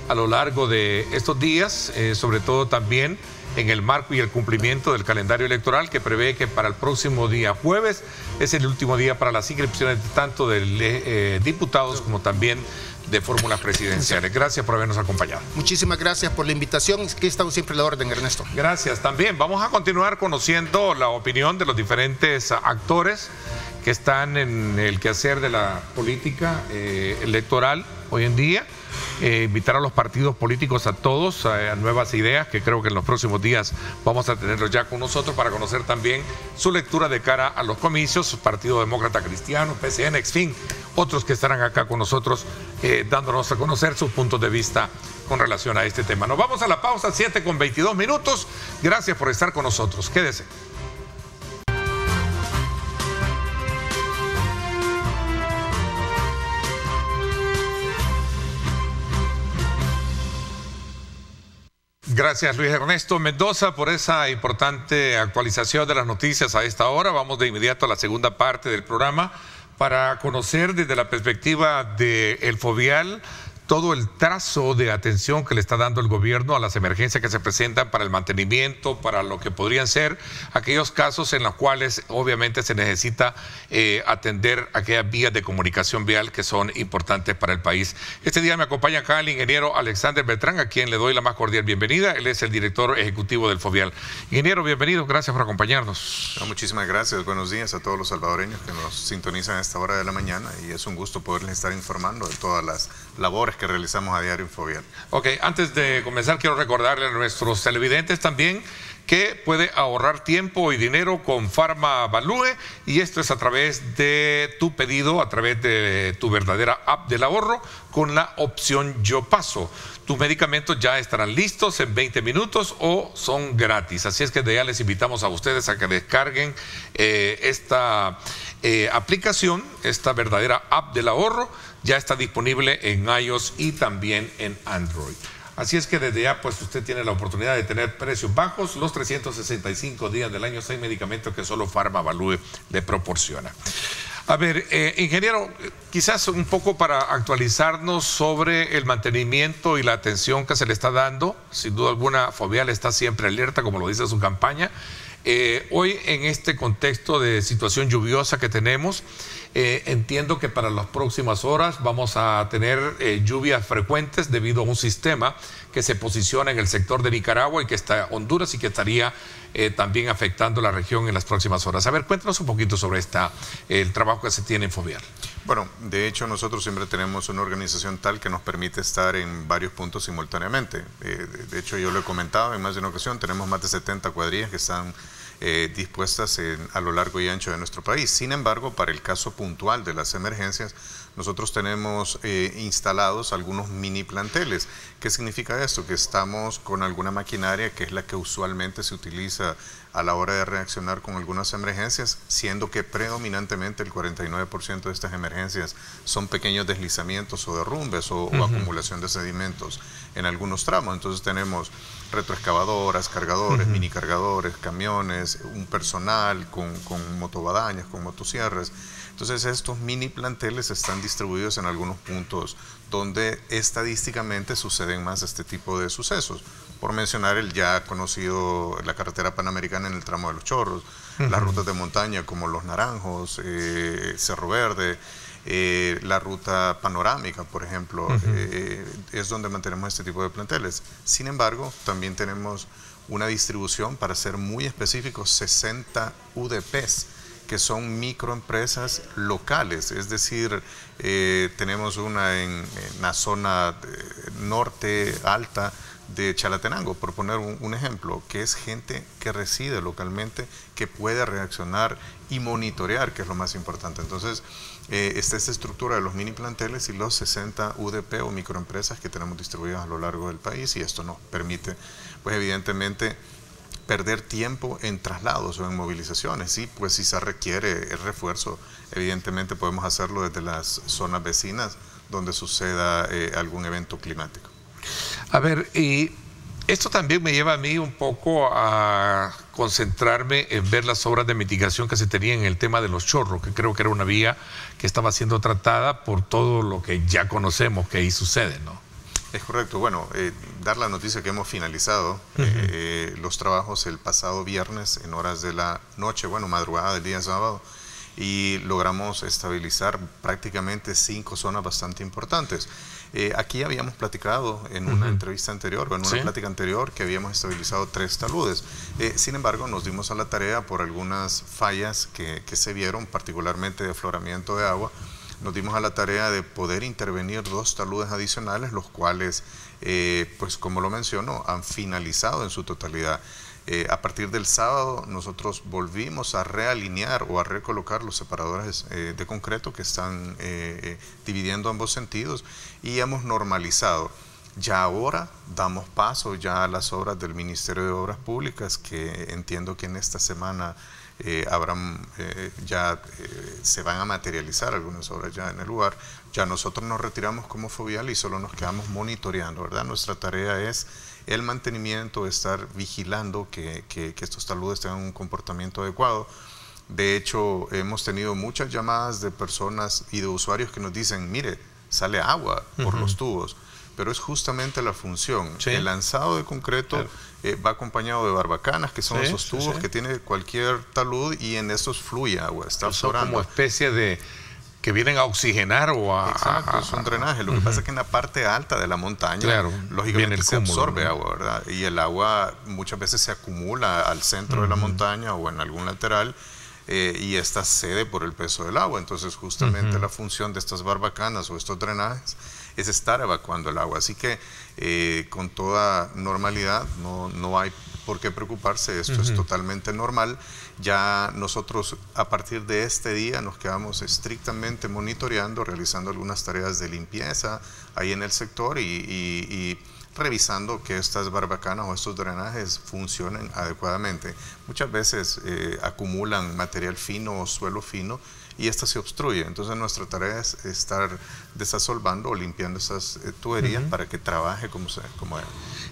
a lo largo de estos días, sobre todo también en el marco y el cumplimiento del calendario electoral, que prevé que para el próximo día jueves es el último día para las inscripciones tanto de diputados como también de fórmulas presidenciales. Gracias por habernos acompañado. Muchísimas gracias por la invitación. Aquí estamos siempre a la orden, Ernesto. Gracias también. Vamos a continuar conociendo la opinión de los diferentes actores que están en el quehacer de la política electoral hoy en día. Invitar a los partidos políticos a todos a nuevas ideas, que creo que en los próximos días vamos a tenerlos ya con nosotros para conocer también su lectura de cara a los comicios, Partido Demócrata Cristiano, PCN, XFIN, otros que estarán acá con nosotros dándonos a conocer sus puntos de vista con relación a este tema. Nos vamos a la pausa, 7:22. Gracias por estar con nosotros. Quédese. Gracias, Luis Ernesto Mendoza, por esa importante actualización de las noticias a esta hora. Vamos de inmediato a la segunda parte del programa para conocer desde la perspectiva del Fovial todo el trazo de atención que le está dando el gobierno a las emergencias que se presentan para el mantenimiento, para lo que podrían ser aquellos casos en los cuales obviamente se necesita atender aquellas vías de comunicación vial que son importantes para el país. Este día me acompaña acá el ingeniero Alexander Beltrán, a quien le doy la más cordial bienvenida. Él es el director ejecutivo del Fovial. Ingeniero, bienvenido, gracias por acompañarnos. Muchísimas gracias, buenos días a todos los salvadoreños que nos sintonizan a esta hora de la mañana, y es un gusto poderles estar informando de todas las labores que realizamos a diario en Fovial. Ok, antes de comenzar quiero recordarle a nuestros televidentes también que puede ahorrar tiempo y dinero con PharmaValue, y esto es a través de tu pedido, a través de tu verdadera app del ahorro con la opción Yo Paso. Tus medicamentos ya estarán listos en 20 minutos o son gratis. Así es que de ya les invitamos a ustedes a que descarguen esta aplicación, esta verdadera app del ahorro. Ya está disponible en iOS y también en Android. Así es que desde ya pues usted tiene la oportunidad de tener precios bajos los 365 días del año, 6 medicamentos que solo PharmaValue le proporciona. A ver, ingeniero, quizás un poco para actualizarnos sobre el mantenimiento y la atención que se le está dando. Sin duda alguna, Fovial está siempre alerta, como lo dice su campaña. Hoy, en este contexto de situación lluviosa que tenemos, entiendo que para las próximas horas vamos a tener lluvias frecuentes debido a un sistema que se posiciona en el sector de Nicaragua y que está Honduras y que estaría también afectando la región en las próximas horas. A ver, cuéntanos un poquito sobre el trabajo que se tiene en Fovial. Bueno, de hecho nosotros siempre tenemos una organización tal que nos permite estar en varios puntos simultáneamente. De hecho yo lo he comentado en más de una ocasión, tenemos más de 70 cuadrillas que están dispuestas a lo largo y ancho de nuestro país. Sin embargo, para el caso puntual de las emergencias, nosotros tenemos instalados algunos mini planteles. ¿Qué significa esto? Que estamos con alguna maquinaria que es la que usualmente se utiliza a la hora de reaccionar con algunas emergencias, siendo que predominantemente el 49% de estas emergencias son pequeños deslizamientos o derrumbes o acumulación de sedimentos en algunos tramos. Entonces tenemos retroexcavadoras, cargadores, mini cargadores, camiones, un personal con motobadañas, con motosierras. Entonces estos mini planteles están distribuidos en algunos puntos donde estadísticamente suceden más este tipo de sucesos. Por mencionar el ya conocido, la carretera panamericana en el tramo de Los Chorros, las rutas de montaña como Los Naranjos, Cerro Verde, la ruta panorámica, por ejemplo, es donde mantenemos este tipo de planteles. Sin embargo, también tenemos una distribución, para ser muy específicos, 60 UDPs, que son microempresas locales, es decir, tenemos una en la zona norte alta de Chalatenango, por poner un ejemplo, que es gente que reside localmente, que puede reaccionar y monitorear, que es lo más importante. Entonces, está esta estructura de los mini planteles y los 60 UDP o microempresas que tenemos distribuidas a lo largo del país, y esto nos permite, pues evidentemente, perder tiempo en traslados o en movilizaciones. Sí, pues si se requiere el refuerzo, evidentemente podemos hacerlo desde las zonas vecinas donde suceda algún evento climático. A ver, y esto también me lleva a mí un poco a concentrarme en ver las obras de mitigación que se tenían en el tema de Los Chorros, que creo que era una vía que estaba siendo tratada por todo lo que ya conocemos que ahí sucede, ¿no? Es correcto. Bueno, dar la noticia que hemos finalizado los trabajos el pasado viernes en horas de la noche, bueno, madrugada del día sábado, y logramos estabilizar prácticamente 5 zonas bastante importantes. Aquí habíamos platicado en una entrevista anterior o en una plática anterior que habíamos estabilizado 3 taludes. Sin embargo, nos dimos a la tarea por algunas fallas que se vieron, particularmente de afloramiento de agua. Nos dimos a la tarea de poder intervenir 2 taludes adicionales, los cuales, pues como lo menciono, han finalizado en su totalidad. A partir del sábado nosotros volvimos a realinear o a recolocar los separadores de concreto que están dividiendo ambos sentidos, y hemos normalizado. Ya ahora damos paso ya a las obras del Ministerio de Obras Públicas, que entiendo que en esta semana se van a materializar algunas obras ya en el lugar. Ya nosotros nos retiramos como Fovial y solo nos quedamos monitoreando, ¿verdad? Nuestra tarea es el mantenimiento, estar vigilando que estos taludes tengan un comportamiento adecuado. De hecho, hemos tenido muchas llamadas de personas y de usuarios que nos dicen, mire, sale agua por los tubos, pero es justamente la función. Sí. El lanzado de concreto va acompañado de barbacanas, que son esos tubos que tiene cualquier talud, y en estos fluye agua, está aflorando. Como especie de que vienen a oxigenar o a... Exacto, es un drenaje. Lo que pasa es que en la parte alta de la montaña, lógicamente se absorbe agua, ¿verdad? Y el agua muchas veces se acumula al centro de la montaña o en algún lateral, y esta cede por el peso del agua. Entonces justamente la función de estas barbacanas o estos drenajes es estar evacuando el agua. Así que con toda normalidad no hay por qué preocuparse, esto es totalmente normal. Ya nosotros a partir de este día nos quedamos estrictamente monitoreando, realizando algunas tareas de limpieza ahí en el sector y revisando que estas barbacanas o estos drenajes funcionen adecuadamente. Muchas veces acumulan material fino o suelo fino y esta se obstruye. Entonces nuestra tarea es estar desasolvando o limpiando esas tuberías para que trabaje como debe.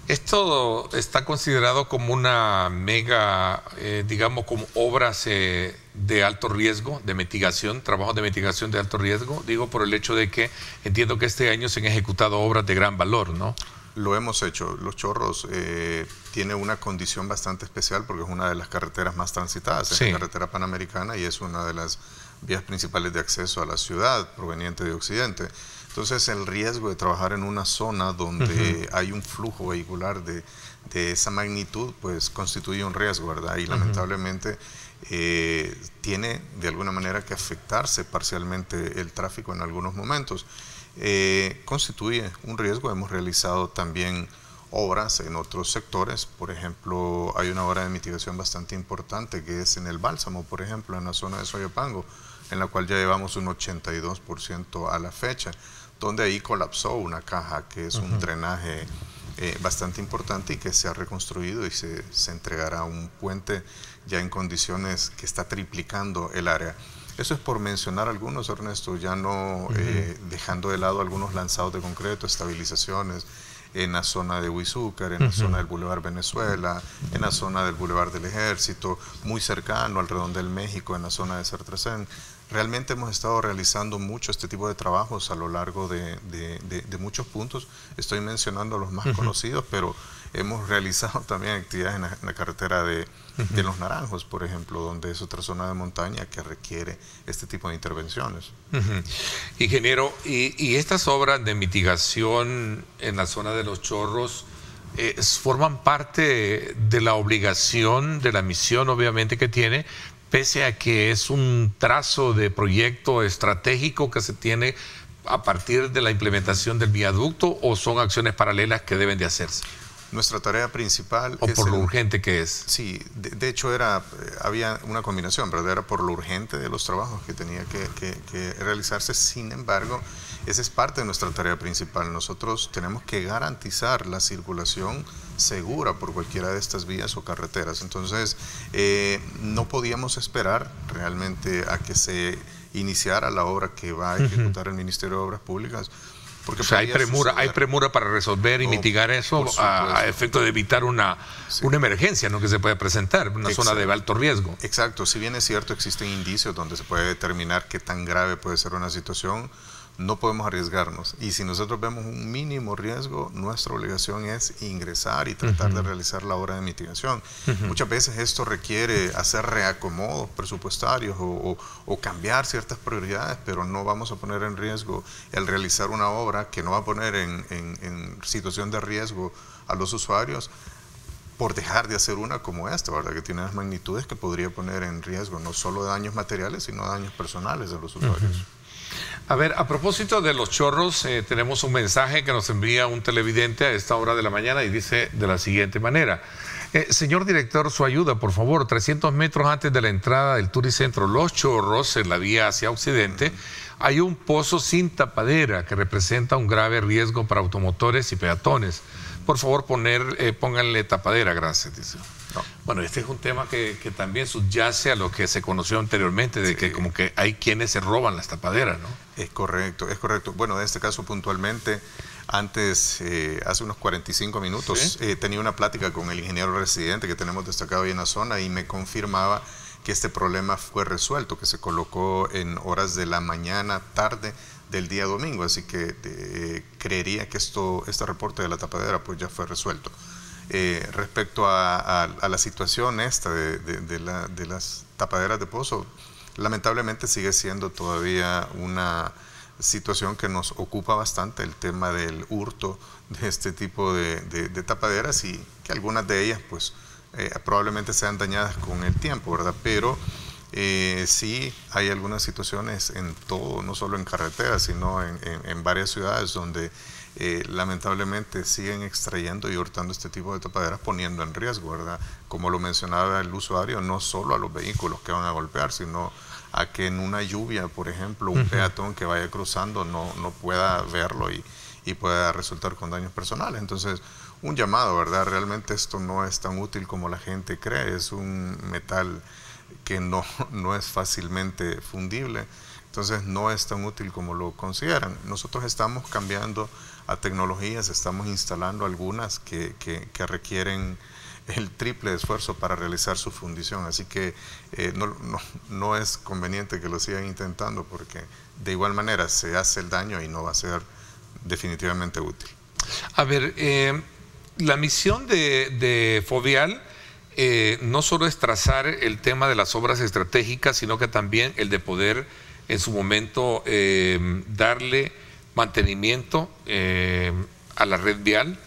Esto está considerado como una mega, digamos, como obras de alto riesgo, de mitigación, trabajos de mitigación de alto riesgo. Digo por el hecho de que entiendo que este año se han ejecutado obras de gran valor, ¿no? Lo hemos hecho. Los Chorros tiene una condición bastante especial porque es una de las carreteras más transitadas, es la carretera panamericana y es una de las vías principales de acceso a la ciudad proveniente de Occidente. Entonces el riesgo de trabajar en una zona donde hay un flujo vehicular de esa magnitud, pues constituye un riesgo, ¿verdad? Y lamentablemente tiene de alguna manera que afectarse parcialmente el tráfico en algunos momentos. Constituye un riesgo. Hemos realizado también obras en otros sectores. Por ejemplo, hay una obra de mitigación bastante importante que es en el Bálsamo, por ejemplo, en la zona de Soyapango, en la cual ya llevamos un 82% a la fecha, donde ahí colapsó una caja que es un drenaje bastante importante y que se ha reconstruido y se entregará un puente ya en condiciones que está triplicando el área. Eso es por mencionar algunos, Ernesto, ya no dejando de lado algunos lanzados de concreto, estabilizaciones en la zona de Huizúcar, en la zona del Boulevard Venezuela, en la zona del Boulevard del Ejército, muy cercano al Redondel México, en la zona de Sartracén. Realmente hemos estado realizando mucho este tipo de trabajos a lo largo de muchos puntos. Estoy mencionando los más conocidos, pero hemos realizado también actividades en la carretera de Los Naranjos, por ejemplo, donde es otra zona de montaña que requiere este tipo de intervenciones. Ingeniero, y estas obras de mitigación en la zona de Los Chorros forman parte de la obligación, de la misión obviamente que tiene, pese a que es un trazo de proyecto estratégico que se tiene a partir de la implementación del viaducto, o son acciones paralelas que deben de hacerse. Nuestra tarea principal ¿O por lo urgente que es? Sí, de hecho había una combinación, pero era por lo urgente de los trabajos que tenía que realizarse. Sin embargo, esa es parte de nuestra tarea principal. Nosotros tenemos que garantizar la circulación segura por cualquiera de estas vías o carreteras. Entonces, no podíamos esperar realmente a que se iniciara la obra que va a ejecutar el Ministerio de Obras Públicas. Porque hay premura para resolver y mitigar eso a efecto de evitar una emergencia, ¿no?, que se puede presentar, una zona de alto riesgo. Exacto, si bien es cierto, existen indicios donde se puede determinar qué tan grave puede ser una situación, no podemos arriesgarnos. Y si nosotros vemos un mínimo riesgo, nuestra obligación es ingresar y tratar de realizar la obra de mitigación. Muchas veces esto requiere hacer reacomodos presupuestarios o cambiar ciertas prioridades, pero no vamos a poner en riesgo el realizar una obra que no va a poner en situación de riesgo a los usuarios por dejar de hacer una como esta, ¿verdad?, que tiene las magnitudes que podría poner en riesgo no solo daños materiales, sino daños personales de los usuarios. A ver, a propósito de Los Chorros, tenemos un mensaje que nos envía un televidente a esta hora de la mañana y dice de la siguiente manera: señor director, su ayuda, por favor. 300 metros antes de la entrada del Turicentro Los Chorros, en la vía hacia Occidente, hay un pozo sin tapadera que representa un grave riesgo para automotores y peatones. por favor pónganle tapadera, gracias, dice. No. Bueno, este es un tema que también subyace a lo que se conoció anteriormente, de que como que hay quienes se roban las tapaderas, ¿no? Es correcto, es correcto. Bueno, en este caso puntualmente, antes, hace unos 45 minutos, tenía una plática con el ingeniero residente que tenemos destacado ahí en la zona y me confirmaba que este problema fue resuelto, que se colocó en horas de la mañana, tarde del día domingo, así que creería que este reporte de la tapadera pues ya fue resuelto. Respecto a la situación esta de las tapaderas de pozo, lamentablemente sigue siendo todavía una situación que nos ocupa bastante, el tema del hurto de este tipo de tapaderas, y que algunas de ellas pues probablemente sean dañadas con el tiempo, ¿verdad? Pero sí hay algunas situaciones en todo, no solo en carreteras, sino en varias ciudades donde lamentablemente siguen extrayendo y hurtando este tipo de tapaderas, poniendo en riesgo, ¿verdad? Como lo mencionaba el usuario, no solo a los vehículos que van a golpear, sino a que en una lluvia, por ejemplo, un peatón que vaya cruzando no pueda verlo y pueda resultar con daños personales. Entonces, un llamado, ¿verdad? Realmente esto no es tan útil como la gente cree, es un metal que no es fácilmente fundible, entonces no es tan útil como lo consideran. Nosotros estamos cambiando a tecnologías, estamos instalando algunas que requieren el triple de esfuerzo para realizar su fundición, así que no es conveniente que lo sigan intentando, porque de igual manera se hace el daño y no va a ser definitivamente útil. A ver, la misión de Fovial no solo es trazar el tema de las obras estratégicas, sino que también el de poder en su momento darle mantenimiento a la red vial,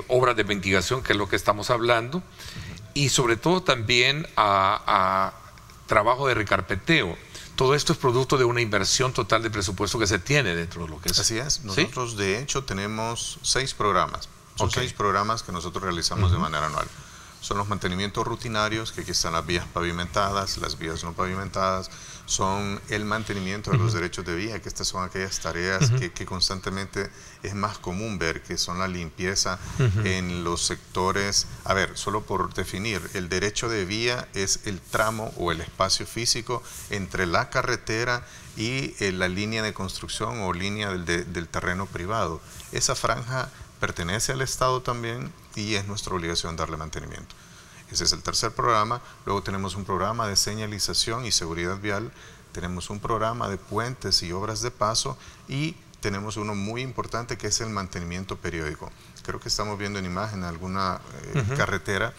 obras de mitigación, que es lo que estamos hablando, y sobre todo también a trabajo de recarpeteo. Todo esto es producto de una inversión total de presupuesto que se tiene dentro de lo que es. Así es. Nosotros, de hecho, tenemos 6 programas. Son 6 programas que nosotros realizamos de manera anual. Son los mantenimientos rutinarios, que aquí están las vías pavimentadas, las vías no pavimentadas, son el mantenimiento de los derechos de vía, que estas son aquellas tareas que constantemente es más común ver, que son la limpieza en los sectores. A ver, solo por definir, el derecho de vía es el tramo o el espacio físico entre la carretera y la línea de construcción o línea del terreno privado. Esa franja pertenece al Estado también y es nuestra obligación darle mantenimiento. Ese es el tercer programa. Luego tenemos un programa de señalización y seguridad vial, tenemos un programa de puentes y obras de paso, y tenemos uno muy importante que es el mantenimiento periódico. Creo que estamos viendo en imagen alguna carretera,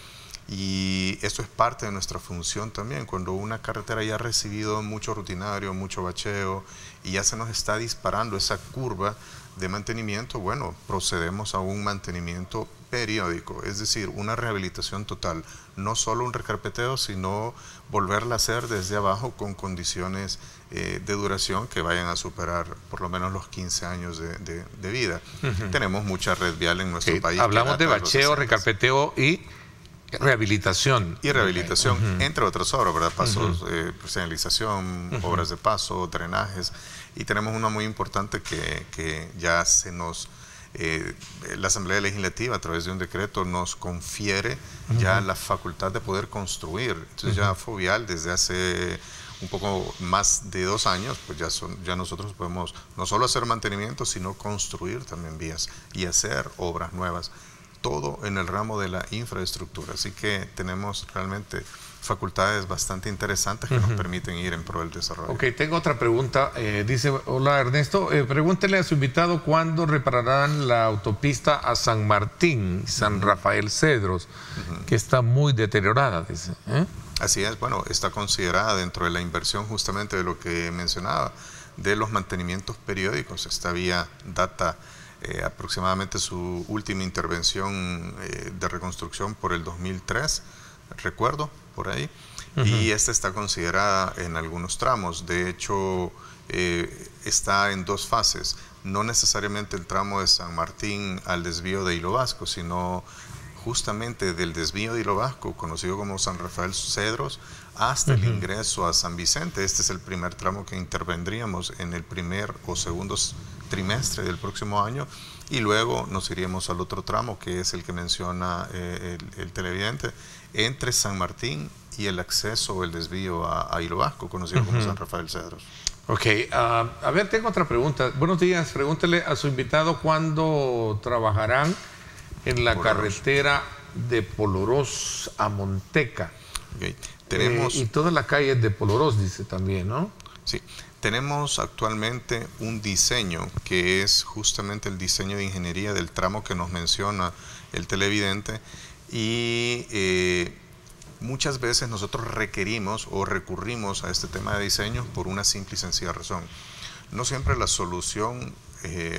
y esto es parte de nuestra función también. Cuando una carretera ya ha recibido mucho rutinario, mucho bacheo y ya se nos está disparando esa curva de mantenimiento, bueno, procedemos a un mantenimiento periódico, es decir, una rehabilitación total, no solo un recarpeteo, sino volverla a hacer desde abajo con condiciones de duración que vayan a superar por lo menos los 15 años de vida. Tenemos mucha red vial en nuestro país. Hablamos de bacheo, recarpeteo y rehabilitación. Y rehabilitación, entre otras obras, ¿verdad? Pasos, señalización, obras de paso, drenajes. Y tenemos una muy importante que ya se nos... la Asamblea Legislativa, a través de un decreto, nos confiere ya la facultad de poder construir. Entonces ya Fovial, desde hace un poco más de 2 años, pues ya nosotros podemos no solo hacer mantenimiento, sino construir también vías y hacer obras nuevas. Todo en el ramo de la infraestructura. Así que tenemos realmente facultades bastante interesantes que nos permiten ir en pro del desarrollo. Ok, tengo otra pregunta. Dice, hola Ernesto, pregúntele a su invitado cuándo repararán la autopista a San Martín, San Rafael Cedros, que está muy deteriorada, dice. Así es, bueno, está considerada dentro de la inversión justamente de lo que mencionaba, de los mantenimientos periódicos. Esta vía data aproximadamente su última intervención de reconstrucción por el 2003, recuerdo, por ahí, y esta está considerada en algunos tramos. De hecho, está en 2 fases, no necesariamente el tramo de San Martín al desvío de Hilo Vasco, sino justamente del desvío de Hilo Vasco, conocido como San Rafael Cedros, hasta el ingreso a San Vicente. Este es el primer tramo que intervendríamos en el primer o segundo trimestre del próximo año, y luego nos iríamos al otro tramo, que es el que menciona el televidente, entre San Martín y el acceso o el desvío a Hilo Vasco, conocido como San Rafael Cedros. Ok, a ver, tengo otra pregunta. Buenos días, pregúntele a su invitado cuándo trabajarán en la carretera de Polorós a Monteca. Okay. Tenemos, y todas las calles de Polorós, dice también, ¿no? Sí, tenemos actualmente un diseño que es justamente el diseño de ingeniería del tramo que nos menciona el televidente, y muchas veces nosotros requerimos o recurrimos a este tema de diseño por una simple y sencilla razón. No siempre la solución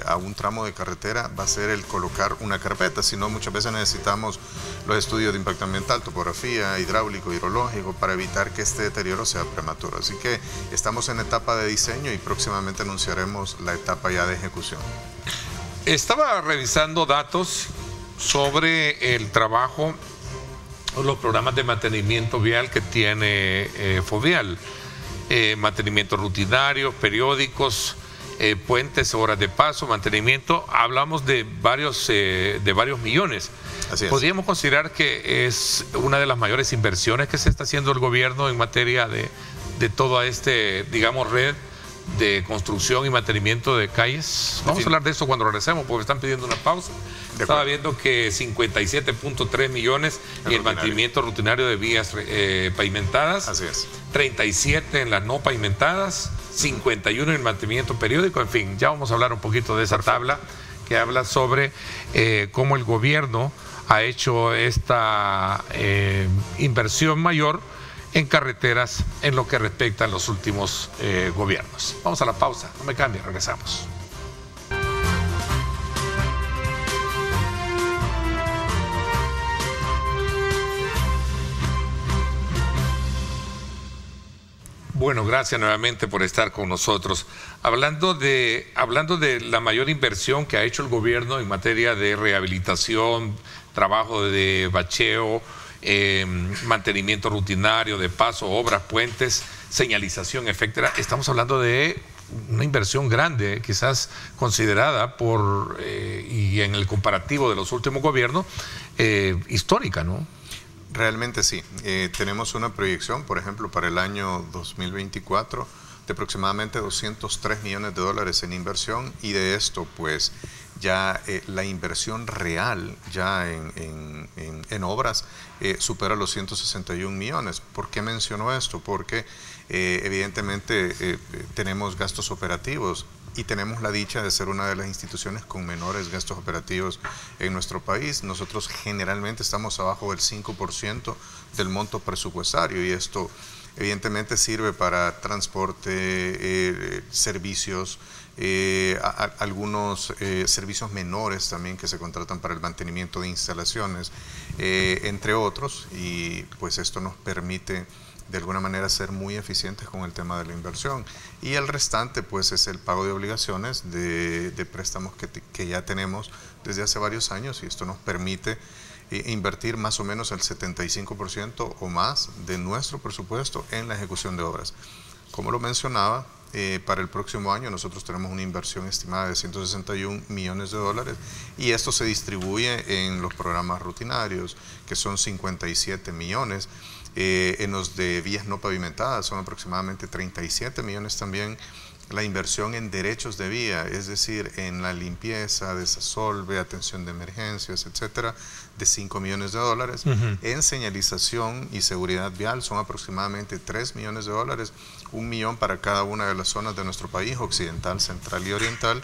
a un tramo de carretera va a ser el colocar una carpeta, sino muchas veces necesitamos los estudios de impacto ambiental, topografía, hidráulico, hidrológico, para evitar que este deterioro sea prematuro. Así que estamos en etapa de diseño y próximamente anunciaremos la etapa ya de ejecución. Estaba revisando datos sobre el trabajo o los programas de mantenimiento vial que tiene Fovial. Mantenimiento rutinario, periódicos, puentes, horas de paso, mantenimiento. Hablamos de varios millones. Así es. ¿Podríamos considerar que es una de las mayores inversiones que se está haciendo el gobierno en materia de toda digamos, red de construcción y mantenimiento de calles? Vamos a hablar de eso cuando regresemos, porque están pidiendo una pausa. Estaba viendo que 57.3 millones en el mantenimiento rutinario de vías pavimentadas. Así es. 37 en las no pavimentadas, 51 en el mantenimiento periódico. En fin, ya vamos a hablar un poquito de esa tabla que habla sobre cómo el gobierno ha hecho esta inversión mayor en carreteras en lo que respecta a los últimos gobiernos. Vamos a la pausa, no me cambie, regresamos. Bueno, gracias nuevamente por estar con nosotros. Hablando de la mayor inversión que ha hecho el gobierno en materia de rehabilitación, trabajo de bacheo, mantenimiento rutinario, de paso, obras, puentes, señalización, etcétera. Estamos hablando de una inversión grande, quizás considerada y en el comparativo de los últimos gobiernos, histórica, ¿no? Realmente sí. Tenemos una proyección, por ejemplo, para el año 2024 de aproximadamente 203 millones de dólares en inversión, y de esto pues ya la inversión real ya en obras supera los 161 millones. ¿Por qué menciono esto? Porque evidentemente tenemos gastos operativos y tenemos la dicha de ser una de las instituciones con menores gastos operativos en nuestro país. Nosotros generalmente estamos abajo del 5% del monto presupuestario, y esto evidentemente sirve para transporte, servicios, algunos servicios menores también que se contratan para el mantenimiento de instalaciones, entre otros, y pues esto nos permite de alguna manera ser muy eficientes con el tema de la inversión. Y el restante pues es el pago de obligaciones de préstamos que ya tenemos desde hace varios años, y esto nos permite invertir más o menos el 75% o más de nuestro presupuesto en la ejecución de obras. Como lo mencionaba, para el próximo año nosotros tenemos una inversión estimada de 161 millones de dólares, y esto se distribuye en los programas rutinarios, que son 57 millones, en los de vías no pavimentadas son aproximadamente 37 millones también. La inversión en derechos de vía, es decir, en la limpieza, desasolve, atención de emergencias, etcétera, de 5 millones de dólares. En señalización y seguridad vial son aproximadamente 3 millones de dólares, 1 millón para cada una de las zonas de nuestro país, occidental, central y oriental.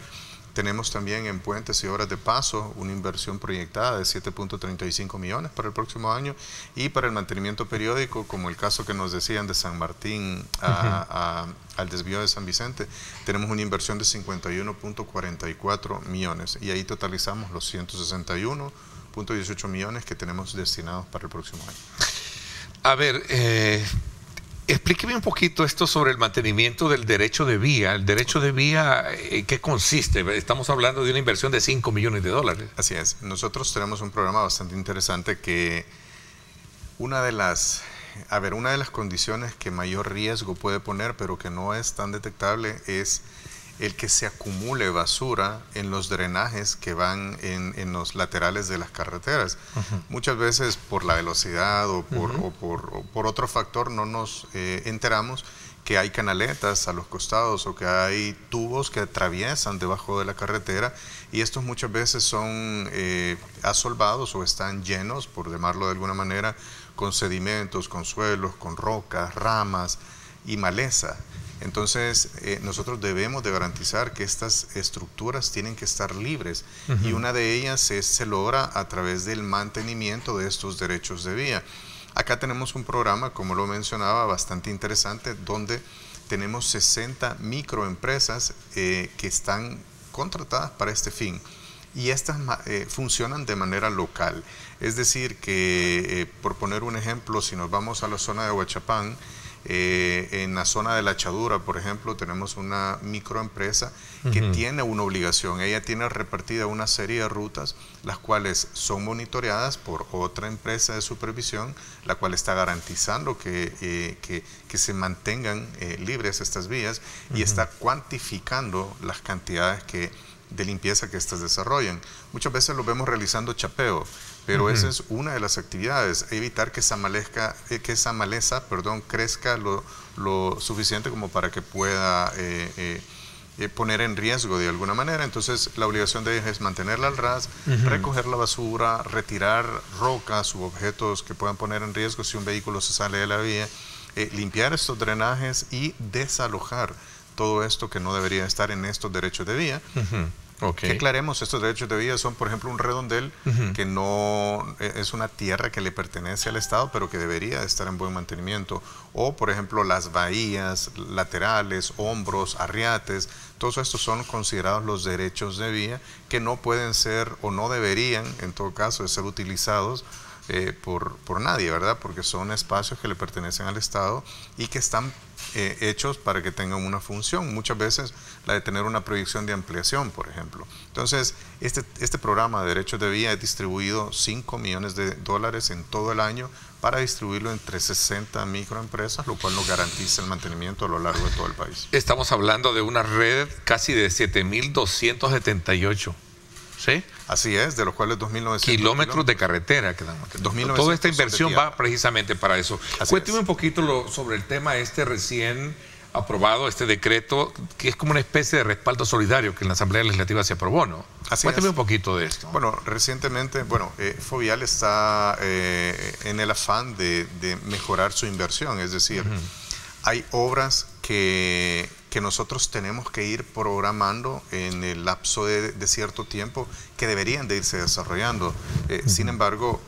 Tenemos también en puentes y obras de paso una inversión proyectada de 7.35 millones para el próximo año, y para el mantenimiento periódico, como el caso que nos decían de San Martín al desvío de San Vicente, tenemos una inversión de 51.44 millones, y ahí totalizamos los 161.18 millones que tenemos destinados para el próximo año. A ver, Explíqueme un poquito esto sobre el mantenimiento del derecho de vía. ¿El derecho de vía en qué consiste? Estamos hablando de una inversión de $5 millones. Así es. Nosotros tenemos un programa bastante interesante que una de las condiciones que mayor riesgo puede poner, pero que no es tan detectable, es el que se acumule basura en los drenajes que van en los laterales de las carreteras. Muchas veces por la velocidad o por otro factor no nos enteramos que hay canaletas a los costados o que hay tubos que atraviesan debajo de la carretera, y estos muchas veces son asolvados o están llenos, por llamarlo de alguna manera, con sedimentos, con suelos, con rocas, ramas y maleza. Entonces, nosotros debemos de garantizar que estas estructuras tienen que estar libres, y una de ellas se logra a través del mantenimiento de estos derechos de vía. Acá tenemos un programa, como lo mencionaba, bastante interesante, donde tenemos 60 microempresas que están contratadas para este fin, y estas funcionan de manera local. Es decir que, por poner un ejemplo, si nos vamos a la zona de Huachapán, en la zona de La Echadura, por ejemplo, tenemos una microempresa que tiene una obligación. Ella tiene repartida una serie de rutas, las cuales son monitoreadas por otra empresa de supervisión, la cual está garantizando que se mantengan libres estas vías, y está cuantificando las cantidades de limpieza que estas desarrollan. Muchas veces lo vemos realizando chapeo, pero esa es una de las actividades, evitar que esa maleza crezca lo suficiente como para que pueda poner en riesgo de alguna manera. Entonces la obligación de ellos es mantenerla al ras, recoger la basura, retirar rocas u objetos que puedan poner en riesgo si un vehículo se sale de la vía, limpiar estos drenajes y desalojar todo esto que no debería estar en estos derechos de vía. Que aclaremos, estos derechos de vía son, por ejemplo, un redondel que no es una tierra que le pertenece al Estado, pero que debería estar en buen mantenimiento. O, por ejemplo, las bahías laterales, hombros, arriates, todos estos son considerados los derechos de vía, que no pueden ser o no deberían, en todo caso, de ser utilizados por nadie, ¿verdad? Porque son espacios que le pertenecen al Estado y que están hechos para que tengan una función, muchas veces la de tener una proyección de ampliación, por ejemplo. Entonces, este programa de derechos de vía es distribuido $5 millones en todo el año para distribuirlo entre 60 microempresas, lo cual nos garantiza el mantenimiento a lo largo de todo el país. Estamos hablando de una red casi de 7.278. ¿Sí? Así es, de los cuales 2.900 kilómetros de carretera. Toda esta inversión va precisamente para eso. Cuénteme un poquito sobre el tema recién aprobado, este decreto, que es como una especie de respaldo solidario que en la Asamblea Legislativa se aprobó, ¿no? Cuénteme un poquito de esto. Bueno, recientemente, Fovial está en el afán de mejorar su inversión, es decir, hay obras que nosotros tenemos que ir programando en el lapso de cierto tiempo que deberían de irse desarrollando. Sin embargo,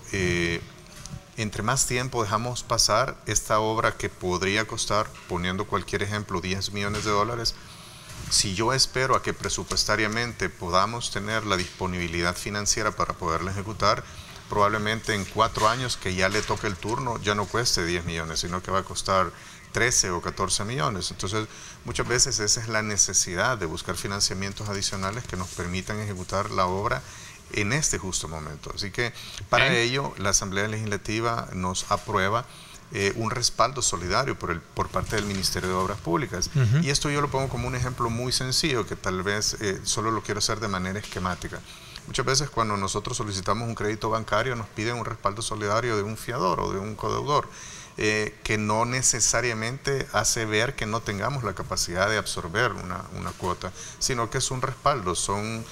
entre más tiempo dejamos pasar esta obra que podría costar, poniendo cualquier ejemplo, $10 millones, si yo espero a que presupuestariamente podamos tener la disponibilidad financiera para poderla ejecutar, probablemente en 4 años que ya le toque el turno ya no cueste 10 millones, sino que va a costar 13 o 14 millones. Entonces, muchas veces esa es la necesidad de buscar financiamientos adicionales que nos permitan ejecutar la obra en este justo momento. Así que para ello la Asamblea Legislativa nos aprueba un respaldo solidario por parte del Ministerio de Obras Públicas. Y esto yo lo pongo como un ejemplo muy sencillo que tal vez solo lo quiero hacer de manera esquemática. Muchas veces cuando nosotros solicitamos un crédito bancario nos piden un respaldo solidario de un fiador o de un codeudor, que no necesariamente hace ver que no tengamos la capacidad de absorber una cuota, sino que es un respaldo, son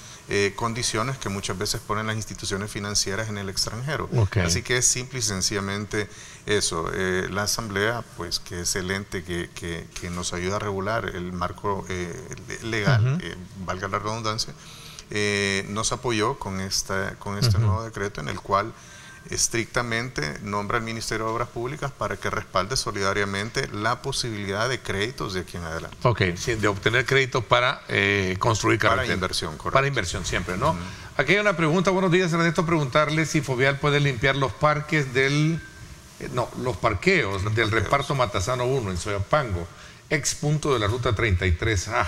condiciones que muchas veces ponen las instituciones financieras en el extranjero. Así que es simple y sencillamente eso. La Asamblea, pues, que es el ente que nos ayuda a regular el marco legal, valga la redundancia, nos apoyó con este nuevo decreto en el cual estrictamente nombra al Ministerio de Obras Públicas para que respalde solidariamente la posibilidad de créditos de aquí en adelante. Sí, de obtener créditos para construir carreteras. Para inversión, correcto. Para inversión siempre, ¿no? Aquí hay una pregunta. Buenos días, Ernesto. Preguntarle si Fovial puede limpiar los parques del los parqueos del reparto Matasano 1 en Soyapango, ex punto de la ruta 33A.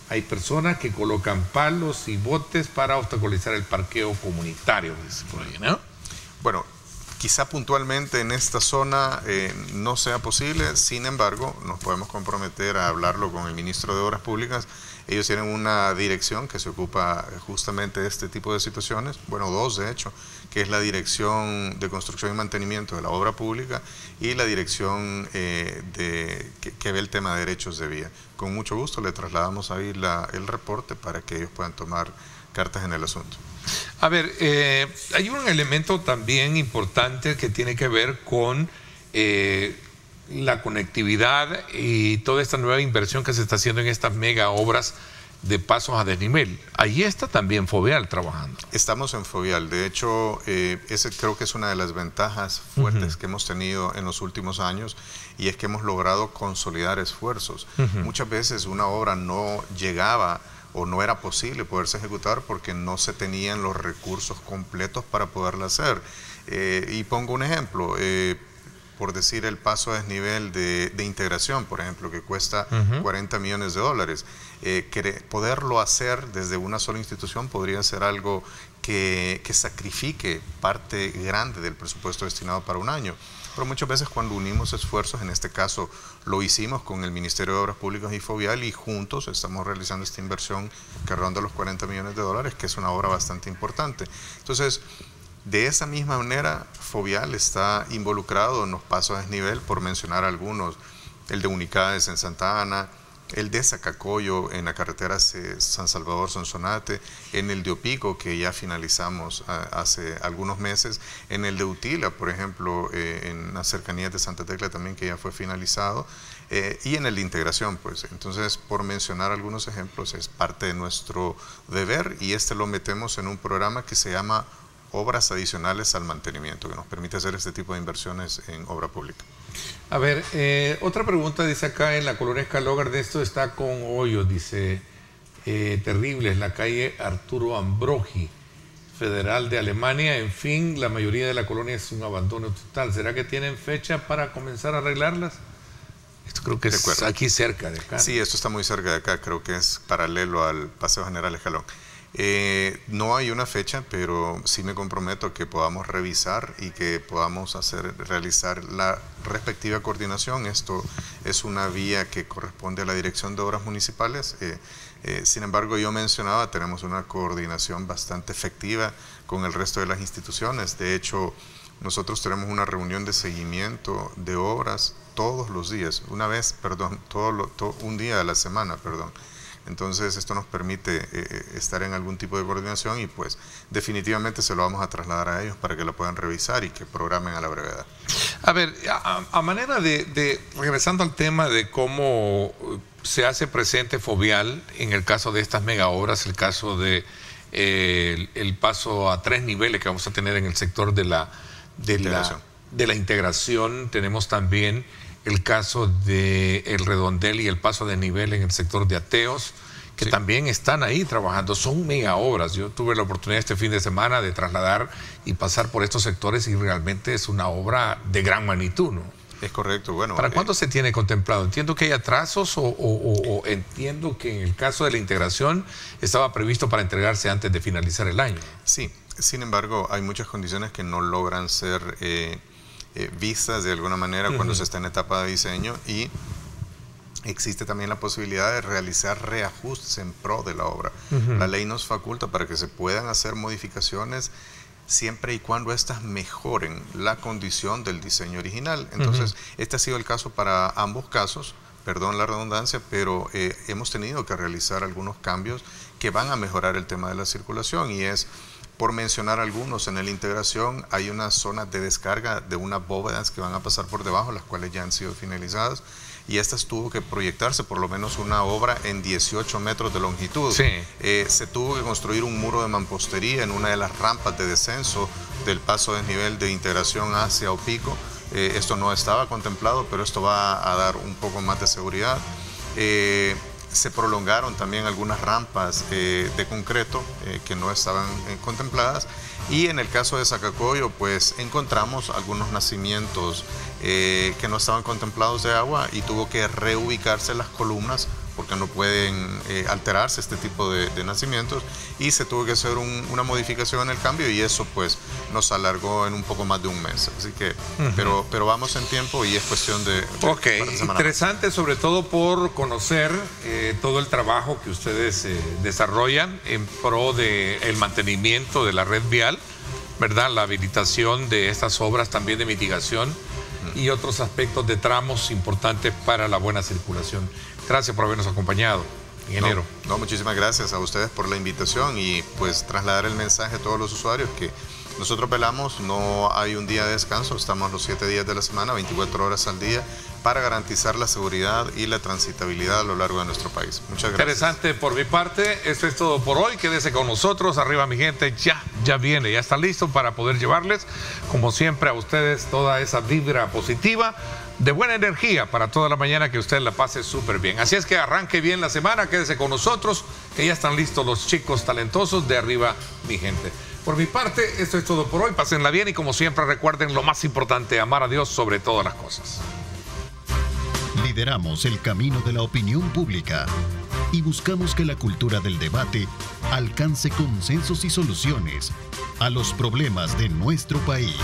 Hay personas que colocan palos y botes para obstaculizar el parqueo comunitario, dice por ahí, ¿no? Bueno, quizá puntualmente en esta zona no sea posible, sin embargo, nos podemos comprometer a hablarlo con el ministro de Obras Públicas. Ellos tienen una dirección que se ocupa justamente de este tipo de situaciones, bueno, dos de hecho, que es la Dirección de Construcción y Mantenimiento de la Obra Pública y la dirección que ve el tema de derechos de vía. Con mucho gusto le trasladamos ahí el reporte para que ellos puedan tomar cartas en el asunto. A ver, hay un elemento también importante que tiene que ver con la conectividad y toda esta nueva inversión que se está haciendo en estas mega obras de pasos a desnivel. Ahí está también Fovial trabajando. Estamos en Fovial. De hecho, ese creo que es una de las ventajas fuertes que hemos tenido en los últimos años, y es que hemos logrado consolidar esfuerzos. Muchas veces una obra no llegaba o no era posible poderse ejecutar porque no se tenían los recursos completos para poderla hacer. Y pongo un ejemplo, por decir el paso a desnivel de integración, por ejemplo, que cuesta 40 millones de dólares. Poderlo hacer desde una sola institución podría ser algo que sacrifique parte grande del presupuesto destinado para un año. Pero muchas veces cuando unimos esfuerzos, en este caso lo hicimos con el Ministerio de Obras Públicas y Fovial, y juntos estamos realizando esta inversión que ronda los 40 millones de dólares, que es una obra bastante importante. Entonces, de esa misma manera, Fovial está involucrado en los pasos a desnivel, por mencionar algunos, el de Unicades en Santa Ana, el de Zacacoyo en la carretera San Salvador-Sonsonate, en el de Opico, que ya finalizamos hace algunos meses, en el de Utila, por ejemplo, en las cercanías de Santa Tecla también, que ya fue finalizado, y en el de integración, pues. Entonces, por mencionar algunos ejemplos, es parte de nuestro deber, y lo metemos en un programa que se llama Obras Adicionales al Mantenimiento, que nos permite hacer este tipo de inversiones en obra pública. A ver, otra pregunta, dice acá en la colonia Escalógar, de esto está con hoyos, dice, terrible, es la calle Arturo Ambrogi, Federal de Alemania, en fin, la mayoría de la colonia es un abandono total. ¿Será que tienen fecha para comenzar a arreglarlas? Esto creo que es aquí cerca de acá. Sí, esto está muy cerca de acá, creo que es paralelo al Paseo General Escalón. No hay una fecha, pero sí me comprometo que podamos revisar y que podamos realizar la respectiva coordinación. Esto es una vía que corresponde a la Dirección de Obras Municipales. Sin embargo, yo mencionaba, tenemos una coordinación bastante efectiva con el resto de las instituciones. De hecho, nosotros tenemos una reunión de seguimiento de obras todos los días, un día a la semana, perdón. Entonces esto nos permite estar en algún tipo de coordinación, y pues definitivamente se lo vamos a trasladar a ellos para que lo puedan revisar y que programen a la brevedad. A ver, a manera regresando al tema de cómo se hace presente Fovial en el caso de estas mega obras, el caso de el paso a 3 niveles que vamos a tener en el sector de la integración, tenemos también el caso de el redondel y el paso de nivel en el sector de Ateos, que también están ahí trabajando. Son mega obras. Yo tuve la oportunidad este fin de semana de trasladar y pasar por estos sectores, y realmente es una obra de gran magnitud, ¿no? Es correcto. Bueno, ¿para cuándo se tiene contemplado? Entiendo que hay atrasos o entiendo que en el caso de la integración estaba previsto para entregarse antes de finalizar el año. Sí, sin embargo, hay muchas condiciones que no logran ser vistas de alguna manera cuando se está en etapa de diseño, y existe también la posibilidad de realizar reajustes en pro de la obra. La ley nos faculta para que se puedan hacer modificaciones siempre y cuando éstas mejoren la condición del diseño original. Entonces, este ha sido el caso para ambos casos, perdón la redundancia, pero hemos tenido que realizar algunos cambios que van a mejorar el tema de la circulación, y es, por mencionar algunos, en la integración hay una zona de descarga de unas bóvedas que van a pasar por debajo, las cuales ya han sido finalizadas, y estas tuvo que proyectarse por lo menos una obra en 18 metros de longitud. Sí. Se tuvo que construir un muro de mampostería en una de las rampas de descenso del paso de desnivel de integración hacia Opico. Esto no estaba contemplado, pero esto va a dar un poco más de seguridad. Se prolongaron también algunas rampas de concreto que no estaban contempladas, Y en el caso de Zacacoyo, pues encontramos algunos nacimientos que no estaban contemplados de agua y tuvo que reubicarse las columnas porque no pueden alterarse este tipo de nacimientos, y se tuvo que hacer una modificación en el cambio, y eso pues nos alargó en un poco más de un mes. Así que, pero vamos en tiempo y es cuestión de ok, interesante sobre todo por conocer todo el trabajo que ustedes desarrollan en pro del mantenimiento de la red vial, ¿verdad? La habilitación de estas obras también de mitigación y otros aspectos de tramos importantes para la buena circulación. Gracias por habernos acompañado, ingeniero. No, muchísimas gracias a ustedes por la invitación y pues trasladar el mensaje a todos los usuarios que nosotros velamos, no hay un día de descanso, estamos los 7 días de la semana, 24 horas al día, para garantizar la seguridad y la transitabilidad a lo largo de nuestro país. Muchas gracias. Interesante por mi parte, esto es todo por hoy, quédese con nosotros, arriba mi gente, ya viene, ya está listo para poder llevarles, como siempre, a ustedes toda esa vibra positiva, de buena energía para toda la mañana, que usted la pase súper bien. Así es que arranque bien la semana, quédese con nosotros, que ya están listos los chicos talentosos de arriba mi gente. Por mi parte, esto es todo por hoy, pásenla bien y como siempre recuerden lo más importante, amar a Dios sobre todas las cosas. Lideramos el camino de la opinión pública y buscamos que la cultura del debate alcance consensos y soluciones a los problemas de nuestro país.